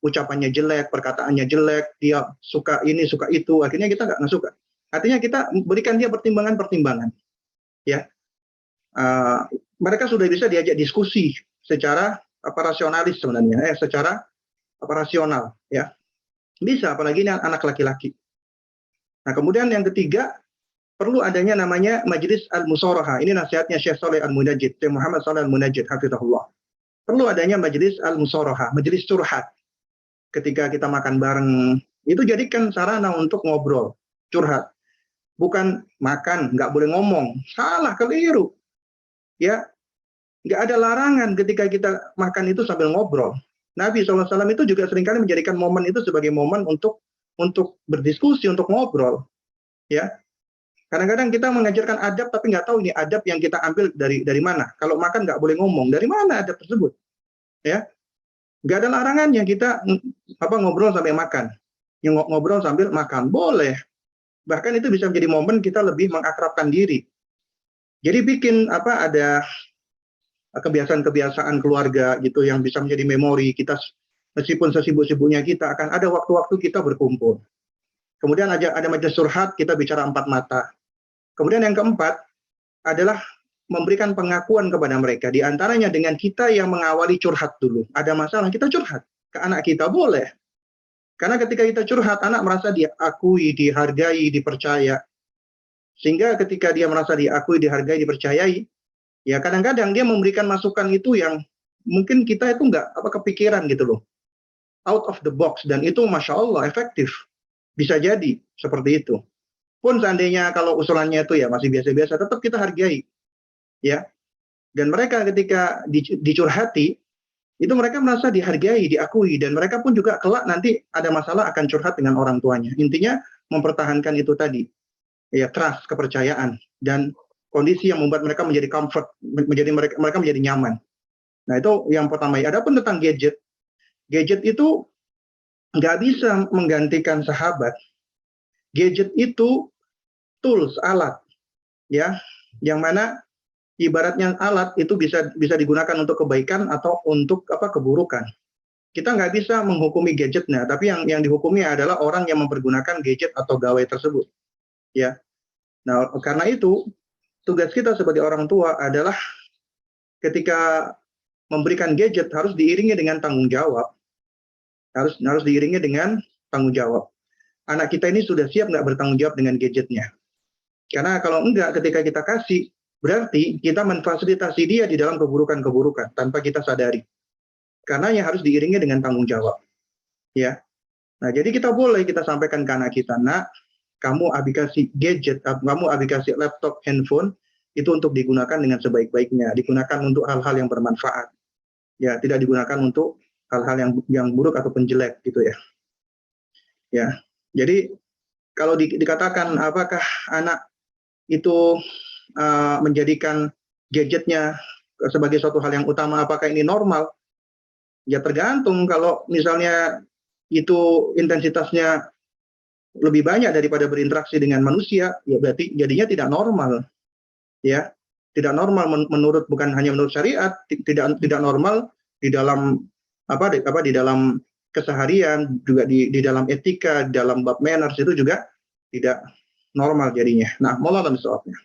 Ucapannya jelek, perkataannya jelek, dia suka ini, suka itu, akhirnya kita nggak suka. Artinya kita berikan dia pertimbangan-pertimbangan. Ya, mereka sudah bisa diajak diskusi secara rasionalis sebenarnya, secara rasional, ya. Bisa, apalagi ini anak laki-laki. Nah, kemudian yang ketiga, perlu adanya namanya Majelis Al-Musoroha. Ini nasihatnya Syekh Saleh Al-Munajjid, Syekh Muhammad Saleh Al-Munajjid, hafizahullah. Perlu adanya Majelis Al-Musoroha, majelis curhat. Ketika kita makan bareng, itu jadikan sarana untuk ngobrol, curhat. Bukan makan, nggak boleh ngomong. Salah, keliru. Ya, nggak ada larangan ketika kita makan itu sambil ngobrol. Nabi SAW itu juga seringkali menjadikan momen itu sebagai momen untuk berdiskusi, untuk ngobrol. Ya, kadang-kadang kita mengajarkan adab tapi nggak tahu ini adab yang kita ambil dari mana. Kalau makan nggak boleh ngomong, dari mana adab tersebut? Ya, nggak ada larangannya kita ngobrol sampai makan. Ngobrol sambil makan boleh. Bahkan itu bisa menjadi momen kita lebih mengakrabkan diri. Jadi bikin ada kebiasaan-kebiasaan keluarga gitu yang bisa menjadi memori kita, meskipun sesibuk-sibuknya kita akan ada waktu-waktu kita berkumpul. Kemudian ada majelis curhat, kita bicara 4 mata. Kemudian yang keempat adalah memberikan pengakuan kepada mereka. Di antaranya dengan kita yang mengawali curhat dulu. Ada masalah, kita curhat. Ke anak kita boleh. Karena ketika kita curhat, anak merasa diakui, dihargai, dipercaya. Sehingga ketika dia merasa diakui, dihargai, dipercayai, ya kadang-kadang dia memberikan masukan itu yang mungkin kita itu nggak kepikiran gitu loh. Out of the box. Dan itu Masya Allah efektif. Bisa jadi seperti itu. Pun seandainya kalau usulannya itu ya masih biasa-biasa, tetap kita hargai. Ya. Dan mereka ketika dicurhati, itu mereka merasa dihargai, diakui, dan mereka pun juga kelak nanti ada masalah akan curhat dengan orang tuanya. Intinya mempertahankan itu tadi, ya trust, kepercayaan, dan kondisi yang membuat mereka menjadi comfort, mereka menjadi nyaman. Nah itu yang pertama. Adapun tentang gadget itu nggak bisa menggantikan sahabat. Gadget itu tools, alat, ya, yang mana ibaratnya alat itu bisa digunakan untuk kebaikan atau untuk keburukan. Kita nggak bisa menghukumi gadgetnya, tapi yang dihukumi adalah orang yang mempergunakan gadget atau gawai tersebut. Ya. Nah, karena itu tugas kita sebagai orang tua adalah ketika memberikan gadget harus diiringi dengan tanggung jawab. Harus diiringi dengan tanggung jawab. Anak kita ini sudah siap nggak bertanggung jawab dengan gadgetnya? Karena kalau enggak, ketika kita kasih, berarti kita memfasilitasi dia di dalam keburukan-keburukan tanpa kita sadari. Karena yang harus diiringi dengan tanggung jawab. Ya. Nah, jadi kita sampaikan ke anak kita, nak, kamu aplikasi gadget, kamu aplikasi laptop, handphone, itu untuk digunakan dengan sebaik-baiknya, digunakan untuk hal-hal yang bermanfaat. Ya, tidak digunakan untuk hal-hal yang buruk ataupun jelek gitu ya. Ya. Jadi kalau dikatakan apakah anak itu menjadikan gadgetnya sebagai suatu hal yang utama, apakah ini normal? Ya tergantung. Kalau misalnya itu intensitasnya lebih banyak daripada berinteraksi dengan manusia, ya berarti jadinya tidak normal. Ya, tidak normal menurut, bukan hanya menurut syariat, tidak normal di dalam di dalam keseharian, juga di dalam etika, dalam bab manners itu juga tidak normal jadinya. Nah, wallahu a'lam bishawabnya.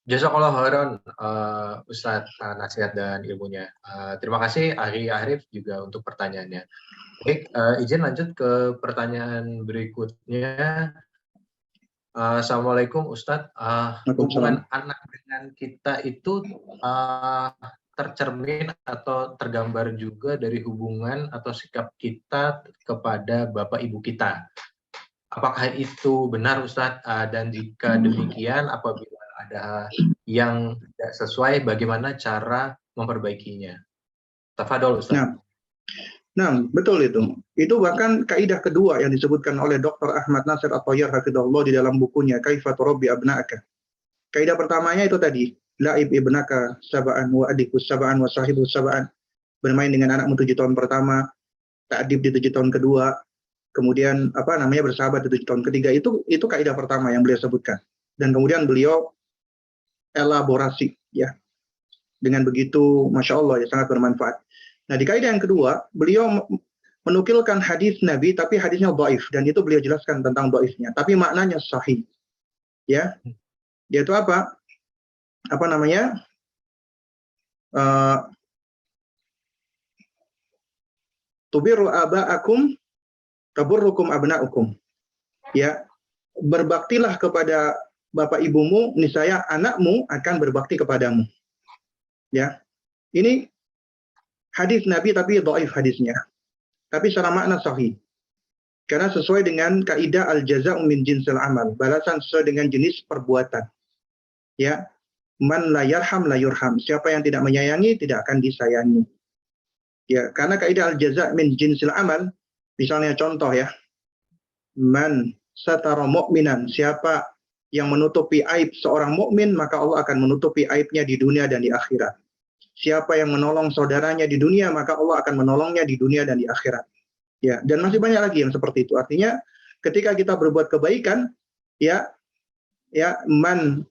Jazakallah khairan Ustadz nasihat dan ilmunya. Terima kasih Ari Arif juga untuk pertanyaannya. Baik, izin lanjut ke pertanyaan berikutnya. Assalamualaikum Ustadz. Hubungan anak dengan kita itu tercermin atau tergambar juga dari hubungan atau sikap kita kepada bapak ibu kita. Apakah itu benar Ustadz? Dan jika demikian, apabila ada yang tidak sesuai, bagaimana cara memperbaikinya? Tafadhol Ustadz. Nah, betul itu. Itu bahkan kaidah kedua yang disebutkan oleh Dr. Ahmad Nasir At-Thayyar hafizahullah di dalam bukunya Kaifa Turabbi Abna'aka. Kaidah pertamanya itu tadi, la'ib ibnaka sab'an wa adikus sab'an wa sahibus sab'an. Bermain dengan anakmu 7 tahun pertama, ta'dib di 7 tahun kedua, kemudian bersahabat di 7 tahun ketiga. Itu kaidah pertama yang beliau sebutkan. Dan kemudian beliau elaborasi ya. Dengan begitu, Masya Allah, ya, sangat bermanfaat. Nah, di kaidah yang kedua, beliau menukilkan hadis Nabi, tapi hadisnya dhaif, dan itu beliau jelaskan tentang dhaifnya, tapi maknanya sahih. Ya, yaitu apa? Tubiru aba'akum taburrukum abna'ukum. Ya, berbaktilah kepada bapak ibumu, niscaya anakmu akan berbakti kepadamu. Ya, ini hadis Nabi tapi dhaif hadisnya. Tapi secara makna sahih. Karena sesuai dengan kaidah al-jaza'u min jinsil amal, balasan sesuai dengan jenis perbuatan. Ya. Man la yarham la yurham. Siapa yang tidak menyayangi tidak akan disayangi. Ya, karena kaidah al-jaza' min jinsil amal, misalnya contoh ya. Man satara mu'minan, siapa yang menutupi aib seorang mukmin, maka Allah akan menutupi aibnya di dunia dan di akhirat. Siapa yang menolong saudaranya di dunia, maka Allah akan menolongnya di dunia dan di akhirat. Ya, dan masih banyak lagi yang seperti itu. Artinya, ketika kita berbuat kebaikan, ya man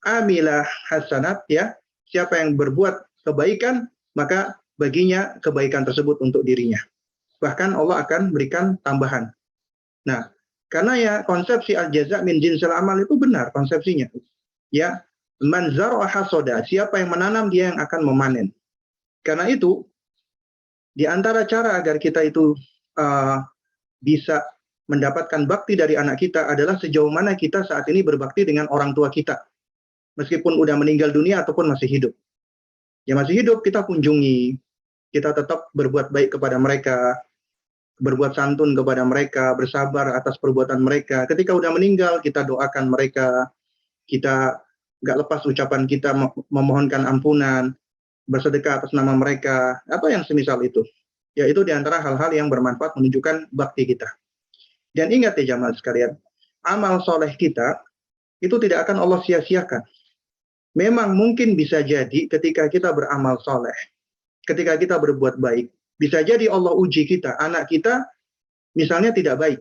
amila hasanat, ya, siapa yang berbuat kebaikan, maka baginya kebaikan tersebut untuk dirinya. Bahkan Allah akan berikan tambahan. Nah, karena ya konsepsi al-jaza' min jinsil amal itu benar konsepsinya. Ya, man zar'a hasoda, siapa yang menanam dia yang akan memanen. Karena itu, di antara cara agar kita itu bisa mendapatkan bakti dari anak kita adalah sejauh mana kita saat ini berbakti dengan orang tua kita. Meskipun udah meninggal dunia ataupun masih hidup. Ya masih hidup, kita kunjungi. Kita tetap berbuat baik kepada mereka. Berbuat santun kepada mereka. Bersabar atas perbuatan mereka. Ketika udah meninggal, kita doakan mereka. Kita nggak lepas ucapan kita memohonkan ampunan, bersedekah atas nama mereka, atau yang semisal itu. Ya itu diantara hal-hal yang bermanfaat menunjukkan bakti kita. Dan ingat ya jamaah sekalian, amal soleh kita itu tidak akan Allah sia-siakan. Memang mungkin bisa jadi ketika kita beramal soleh, ketika kita berbuat baik, bisa jadi Allah uji kita, anak kita misalnya tidak baik.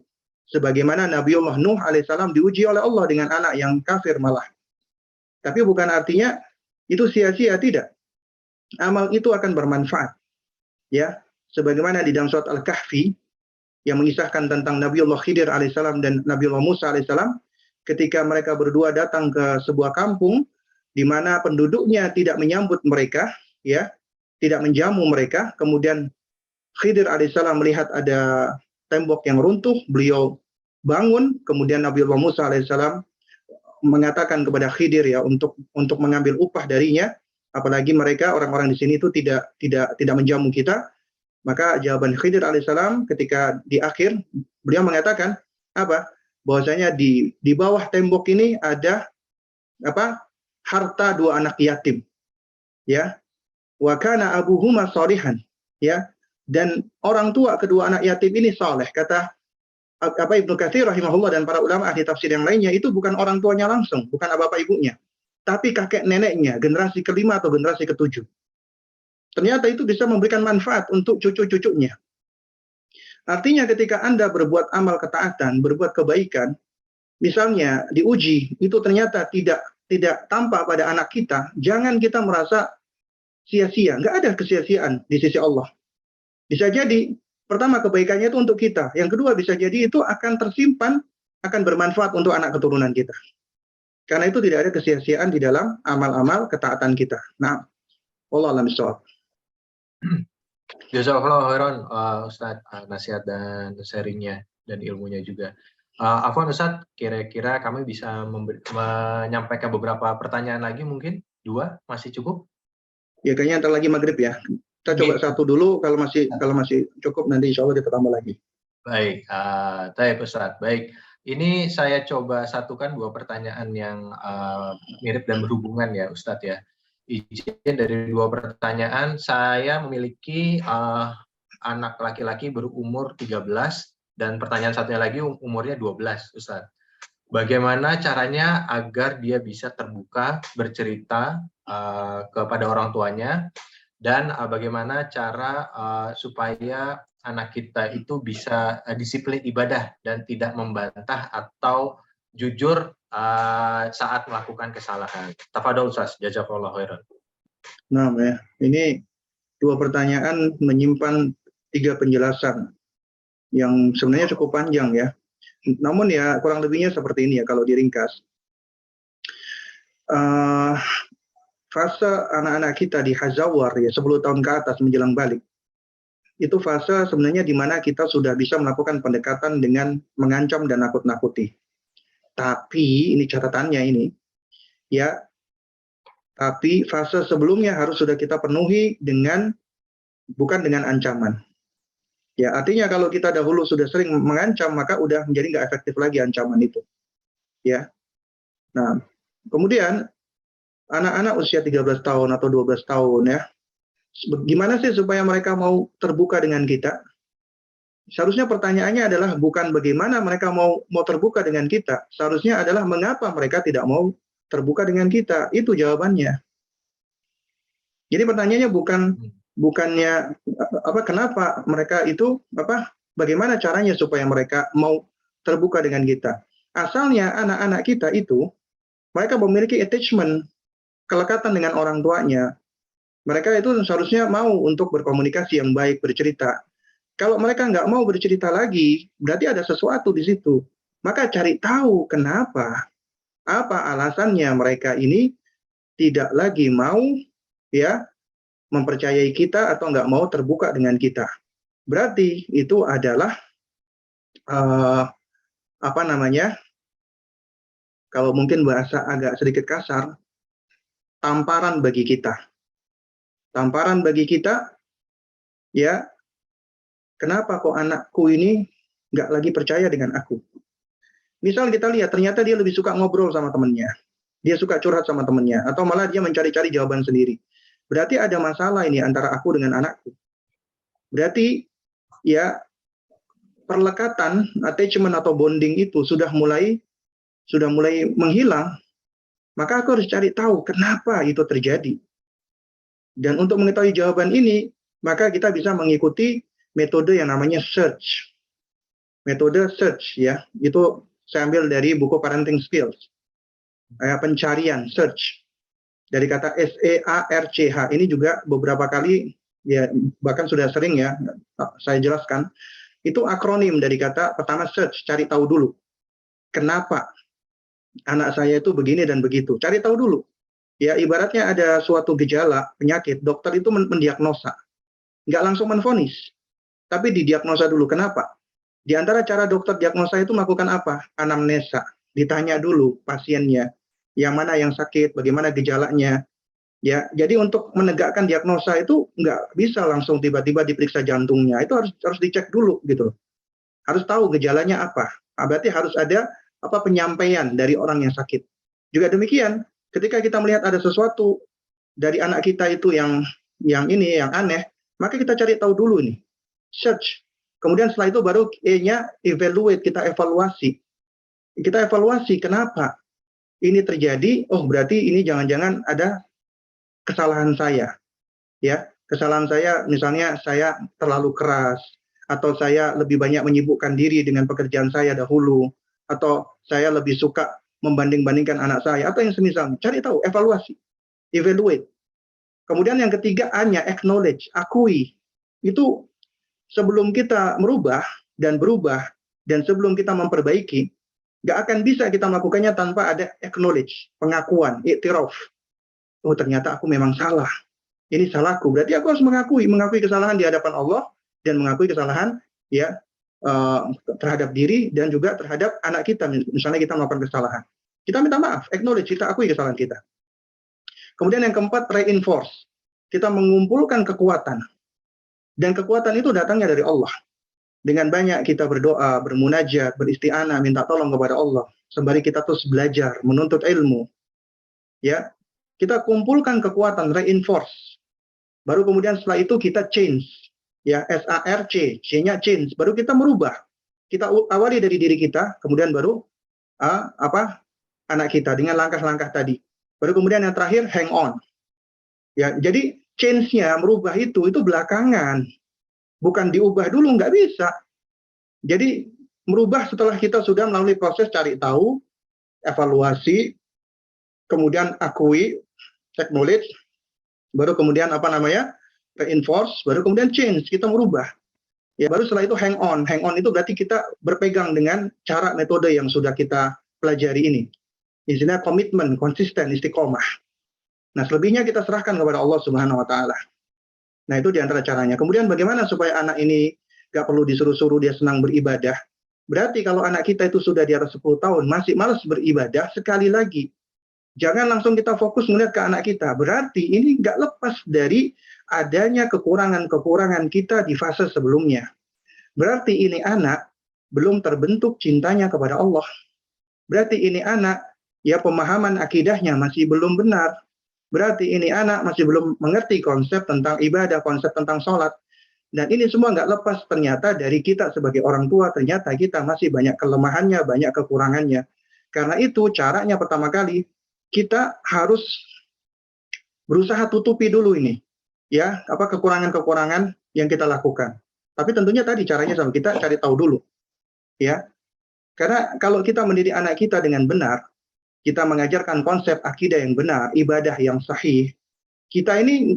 Sebagaimana Nabiullah Nuh alaihissalam diuji oleh Allah dengan anak yang kafir malah. Tapi bukan artinya itu sia-sia, tidak. Amal itu akan bermanfaat. Ya, sebagaimana di dalam surat Al-Kahfi yang mengisahkan tentang Nabiullah Khidir alaihissalam dan Nabiullah Musa alaihissalam ketika mereka berdua datang ke sebuah kampung di mana penduduknya tidak menyambut mereka, ya, tidak menjamu mereka. Kemudian Khidir alaihissalam melihat ada tembok yang runtuh, beliau bangun. Kemudian Nabiullah Musa alaihissalam mengatakan kepada Khidir ya untuk mengambil upah darinya, apalagi mereka orang-orang di sini itu tidak menjamu kita. Maka jawaban Khidir alaihissalam ketika di akhir beliau mengatakan apa? Bahwasanya di bawah tembok ini ada apa? Harta dua anak yatim. Ya. Wa kana abuhuma shalihan, ya. Dan orang tua kedua anak yatim ini saleh. Kata Ibnu Katsir rahimahullah dan para ulama ahli tafsir yang lainnya, itu bukan orang tuanya langsung, bukan bapak ibunya, tapi kakek neneknya, generasi kelima atau generasi ketujuh. Ternyata itu bisa memberikan manfaat untuk cucu-cucunya. Artinya ketika Anda berbuat amal ketaatan, berbuat kebaikan, misalnya diuji, itu ternyata tidak tampak pada anak kita, jangan kita merasa sia-sia. Nggak ada kesia-siaan di sisi Allah. Bisa jadi, pertama kebaikannya itu untuk kita. Yang kedua bisa jadi itu akan tersimpan, akan bermanfaat untuk anak keturunan kita. Karena itu tidak ada kesia-siaan di dalam amal-amal ketaatan kita. Nah, Allah alam bisawab. Jazakallahu khairan Ustaz, nasihat dan sharingnya dan ilmunya juga. Afwan Ustaz, kira-kira kami bisa menyampaikan beberapa pertanyaan lagi mungkin? 2 masih cukup? Ya kayaknya ntar lagi maghrib ya. Kita coba satu dulu, kalau masih cukup nanti insya Allah kita tambah lagi. Baik, baik Ustaz. Baik, ini saya coba satukan 2 pertanyaan yang mirip dan berhubungan ya Ustaz ya. Izin dari 2 pertanyaan, saya memiliki anak laki-laki berumur 13 dan pertanyaan satunya lagi umurnya 12 Ustaz. Bagaimana caranya agar dia bisa terbuka bercerita kepada orang tuanya, dan bagaimana cara supaya anak kita itu bisa disiplin ibadah dan tidak membantah atau jujur saat melakukan kesalahan. Tafadhol Ustaz, jazakallahu khairan. Nah, ya, ini 2 pertanyaan menyimpan 3 penjelasan yang sebenarnya cukup panjang ya. Namun ya kurang lebihnya seperti ini ya kalau diringkas. Fase anak-anak kita di hazawar ya 10 tahun ke atas menjelang balik. Itu fase sebenarnya di mana kita sudah bisa melakukan pendekatan dengan mengancam dan nakut-nakuti. Tapi ini catatannya ini ya. Tapi fase sebelumnya harus sudah kita penuhi bukan dengan ancaman. Ya, artinya kalau kita dahulu sudah sering mengancam, maka udah menjadi nggak efektif lagi ancaman itu. Ya. Nah, kemudian anak-anak usia 13 tahun atau 12 tahun ya, gimana sih supaya mereka mau terbuka dengan kita? Seharusnya pertanyaannya adalah bukan bagaimana mereka mau terbuka dengan kita, seharusnya adalah mengapa mereka tidak mau terbuka dengan kita. Itu jawabannya. Jadi pertanyaannya bukannya kenapa mereka itu bagaimana caranya supaya mereka mau terbuka dengan kita. Asalnya anak-anak kita itu mereka memiliki attachment, kelekatan dengan orang tuanya. Mereka itu seharusnya mau untuk berkomunikasi yang baik, bercerita. Kalau mereka nggak mau bercerita lagi, berarti ada sesuatu di situ. Maka cari tahu kenapa, apa alasannya mereka ini tidak lagi mau ya mempercayai kita atau nggak mau terbuka dengan kita. Berarti itu adalah kalau mungkin bahasa agak sedikit kasar, tamparan bagi kita. Tamparan bagi kita, ya, kenapa kok anakku ini nggak lagi percaya dengan aku? Misal kita lihat, ternyata dia lebih suka ngobrol sama temennya. Dia suka curhat sama temennya, atau malah dia mencari-cari jawaban sendiri. Berarti ada masalah ini antara aku dengan anakku. Berarti, ya, perlekatan, attachment atau bonding itu sudah mulai menghilang. Maka aku harus cari tahu kenapa itu terjadi. Dan untuk mengetahui jawaban ini, maka kita bisa mengikuti metode yang namanya search. Metode search ya, itu saya ambil dari buku Parenting Skills. Pencarian, search. Dari kata SEARCH. Ini juga beberapa kali ya bahkan sudah sering ya saya jelaskan. Itu akronim dari kata pertama search, cari tahu dulu. Kenapa anak saya itu begini dan begitu? Cari tahu dulu. Ya, ibaratnya ada suatu gejala penyakit, dokter itu mendiagnosa, nggak langsung menvonis, tapi didiagnosa dulu. Kenapa? Di antara cara dokter diagnosa itu melakukan apa? Anamnesa, ditanya dulu pasiennya, yang mana yang sakit, bagaimana gejalanya. Ya, jadi untuk menegakkan diagnosa itu nggak bisa langsung tiba-tiba diperiksa jantungnya, itu harus dicek dulu gitu. Harus tahu gejalanya apa. Berarti harus ada penyampaian dari orang yang sakit. Juga demikian, ketika kita melihat ada sesuatu dari anak kita itu yang aneh, maka kita cari tahu dulu nih, search. Kemudian setelah itu baru E-nya evaluate, kita evaluasi. Kita evaluasi kenapa ini terjadi. Oh, berarti ini jangan-jangan ada kesalahan saya. Ya, kesalahan saya misalnya saya terlalu keras, atau saya lebih banyak menyibukkan diri dengan pekerjaan saya dahulu, atau saya lebih suka membanding-bandingkan anak saya, atau yang semisal. Cari tahu, evaluasi, evaluate. Kemudian yang ketiga, A-nya acknowledge, akui. Itu sebelum kita merubah dan berubah, dan sebelum kita memperbaiki, nggak akan bisa kita melakukannya tanpa ada acknowledge, pengakuan, iktiraf. Oh, ternyata aku memang salah. Ini salahku. Berarti aku harus mengakui kesalahan di hadapan Allah, dan mengakui kesalahan ya terhadap diri dan juga terhadap anak kita. Misalnya kita melakukan kesalahan, kita minta maaf, acknowledge, kita akui kesalahan kita. Kemudian yang keempat, reinforce. Kita mengumpulkan kekuatan. Dan kekuatan itu datangnya dari Allah. Dengan banyak kita berdoa, bermunajat, beristi'anah, minta tolong kepada Allah. Sembari kita terus belajar, menuntut ilmu. Ya, kita kumpulkan kekuatan, reinforce. Baru kemudian setelah itu kita change. Ya, SARC, C-nya change. Baru kita merubah. Kita awali dari diri kita, kemudian baru anak kita dengan langkah-langkah tadi. Baru kemudian yang terakhir, hang on. Ya, jadi change-nya, merubah itu belakangan. Bukan diubah dulu, nggak bisa. Jadi merubah setelah kita sudah melalui proses cari tahu, evaluasi, kemudian akui, acknowledge, baru kemudian reinforce, baru kemudian change, kita merubah. Ya, baru setelah itu hang on. Hang on itu berarti kita berpegang dengan cara metode yang sudah kita pelajari ini. Istilahnya komitmen, konsisten, istiqomah. Nah, selebihnya kita serahkan kepada Allah Subhanahu wa taala. Nah, itu diantara caranya. Kemudian bagaimana supaya anak ini gak perlu disuruh-suruh dia senang beribadah? Berarti kalau anak kita itu sudah di atas 10 tahun masih malas beribadah, sekali lagi jangan langsung kita fokus melihat ke anak kita. Berarti ini gak lepas dari adanya kekurangan-kekurangan kita di fase sebelumnya. Berarti ini anak belum terbentuk cintanya kepada Allah. Berarti ini anak ya pemahaman akidahnya masih belum benar. Berarti ini anak masih belum mengerti konsep tentang ibadah, konsep tentang sholat. Dan ini semua nggak lepas ternyata dari kita sebagai orang tua, ternyata kita masih banyak kelemahannya, banyak kekurangannya. Karena itu caranya pertama kali, kita harus berusaha tutupi dulu ini. Ya, kekurangan-kekurangan yang kita lakukan. Tapi tentunya tadi caranya sama, kita cari tahu dulu. Ya, karena kalau kita mendidik anak kita dengan benar, kita mengajarkan konsep akidah yang benar, ibadah yang sahih, kita ini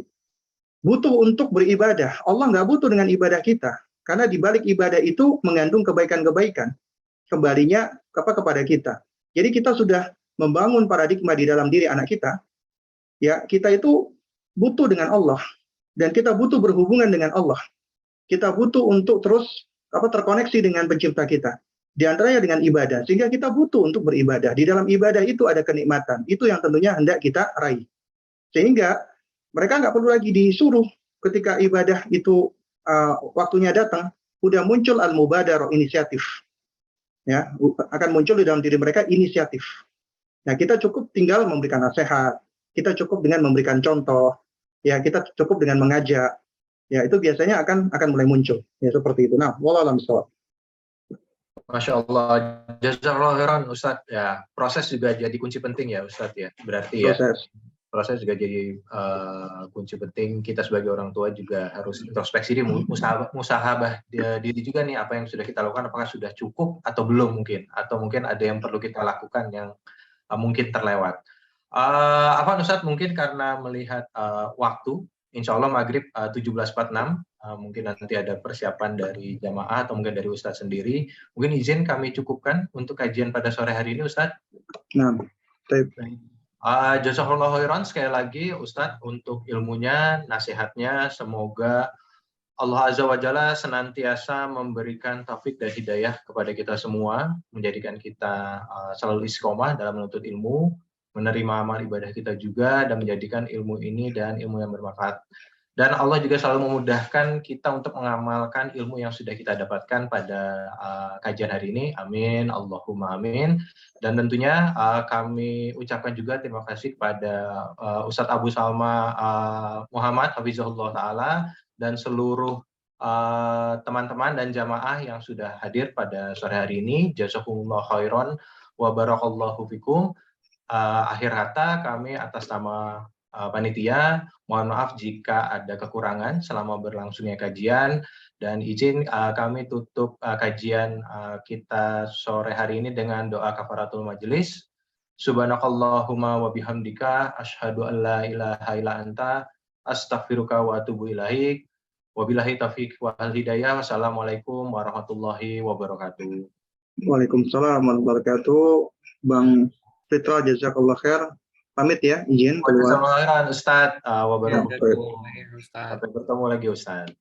butuh untuk beribadah. Allah nggak butuh dengan ibadah kita. Karena di balik ibadah itu mengandung kebaikan-kebaikan. Kembalinya kepada kita. Jadi kita sudah membangun paradigma di dalam diri anak kita. Ya, kita itu butuh dengan Allah. Dan kita butuh berhubungan dengan Allah. Kita butuh untuk terus terkoneksi dengan pencipta kita. Di antaranya dengan ibadah, sehingga kita butuh untuk beribadah. Di dalam ibadah itu ada kenikmatan, itu yang tentunya hendak kita raih. Sehingga mereka nggak perlu lagi disuruh ketika ibadah itu waktunya datang, udah muncul al-mubadarah, inisiatif. Ya, akan muncul di dalam diri mereka inisiatif. Nah, kita cukup tinggal memberikan nasihat, kita cukup dengan memberikan contoh, ya kita cukup dengan mengajak, ya itu biasanya akan mulai muncul, ya seperti itu. Nah, wallahu a'lam bishawab. Masya Allah, jazakallahu khairan Ustadz. Ya, proses juga jadi kunci penting ya Ustadz ya. Berarti proses juga jadi kunci penting. Kita sebagai orang tua juga harus introspeksi diri, musahabah diri juga nih, apa yang sudah kita lakukan apakah sudah cukup atau belum mungkin, atau mungkin ada yang perlu kita lakukan yang mungkin terlewat. Ustadz, mungkin karena melihat waktu, insya Allah maghrib 17.46, mungkin nanti ada persiapan dari jamaah atau mungkin dari Ustadz sendiri. Mungkin izin kami cukupkan untuk kajian pada sore hari ini, Ustadz. Nah, Jazakallahu khairan sekali lagi Ustadz untuk ilmunya, nasihatnya. Semoga Allah Azza wa Jalla senantiasa memberikan taufik dan hidayah kepada kita semua, menjadikan kita selalu istiqomah dalam menuntut ilmu, menerima amal ibadah kita juga, dan menjadikan ilmu ini dan ilmu yang bermanfaat. Dan Allah juga selalu memudahkan kita untuk mengamalkan ilmu yang sudah kita dapatkan pada kajian hari ini. Amin, Allahumma amin. Dan tentunya kami ucapkan juga terima kasih kepada Ustadz Abu Salma Muhammad, Hafizahullah Ta'ala, dan seluruh teman-teman dan jamaah yang sudah hadir pada sore hari ini. Jazakumullah khairan wa barakallahu fikum. Akhir kata kami atas nama panitia, mohon maaf jika ada kekurangan selama berlangsungnya kajian, dan izin kami tutup kajian kita sore hari ini dengan doa kafaratul majelis. Subhanakallahumma wa bihamdika asyhadu an la ilaha illa anta astaghfiruka wa atubu ilaik. Wabillahi taufiq wal hidayah. Wassalamualaikum warahmatullahi wabarakatuh. Waalaikumsalam warahmatullahi wabarakatuh. Bang Fitra, jazakallah khair. Pamit ya, izin keluar. Wassalamualaikum Ustadz wabarakatuh. Ustaz. Sampai bertemu lagi Ustadz.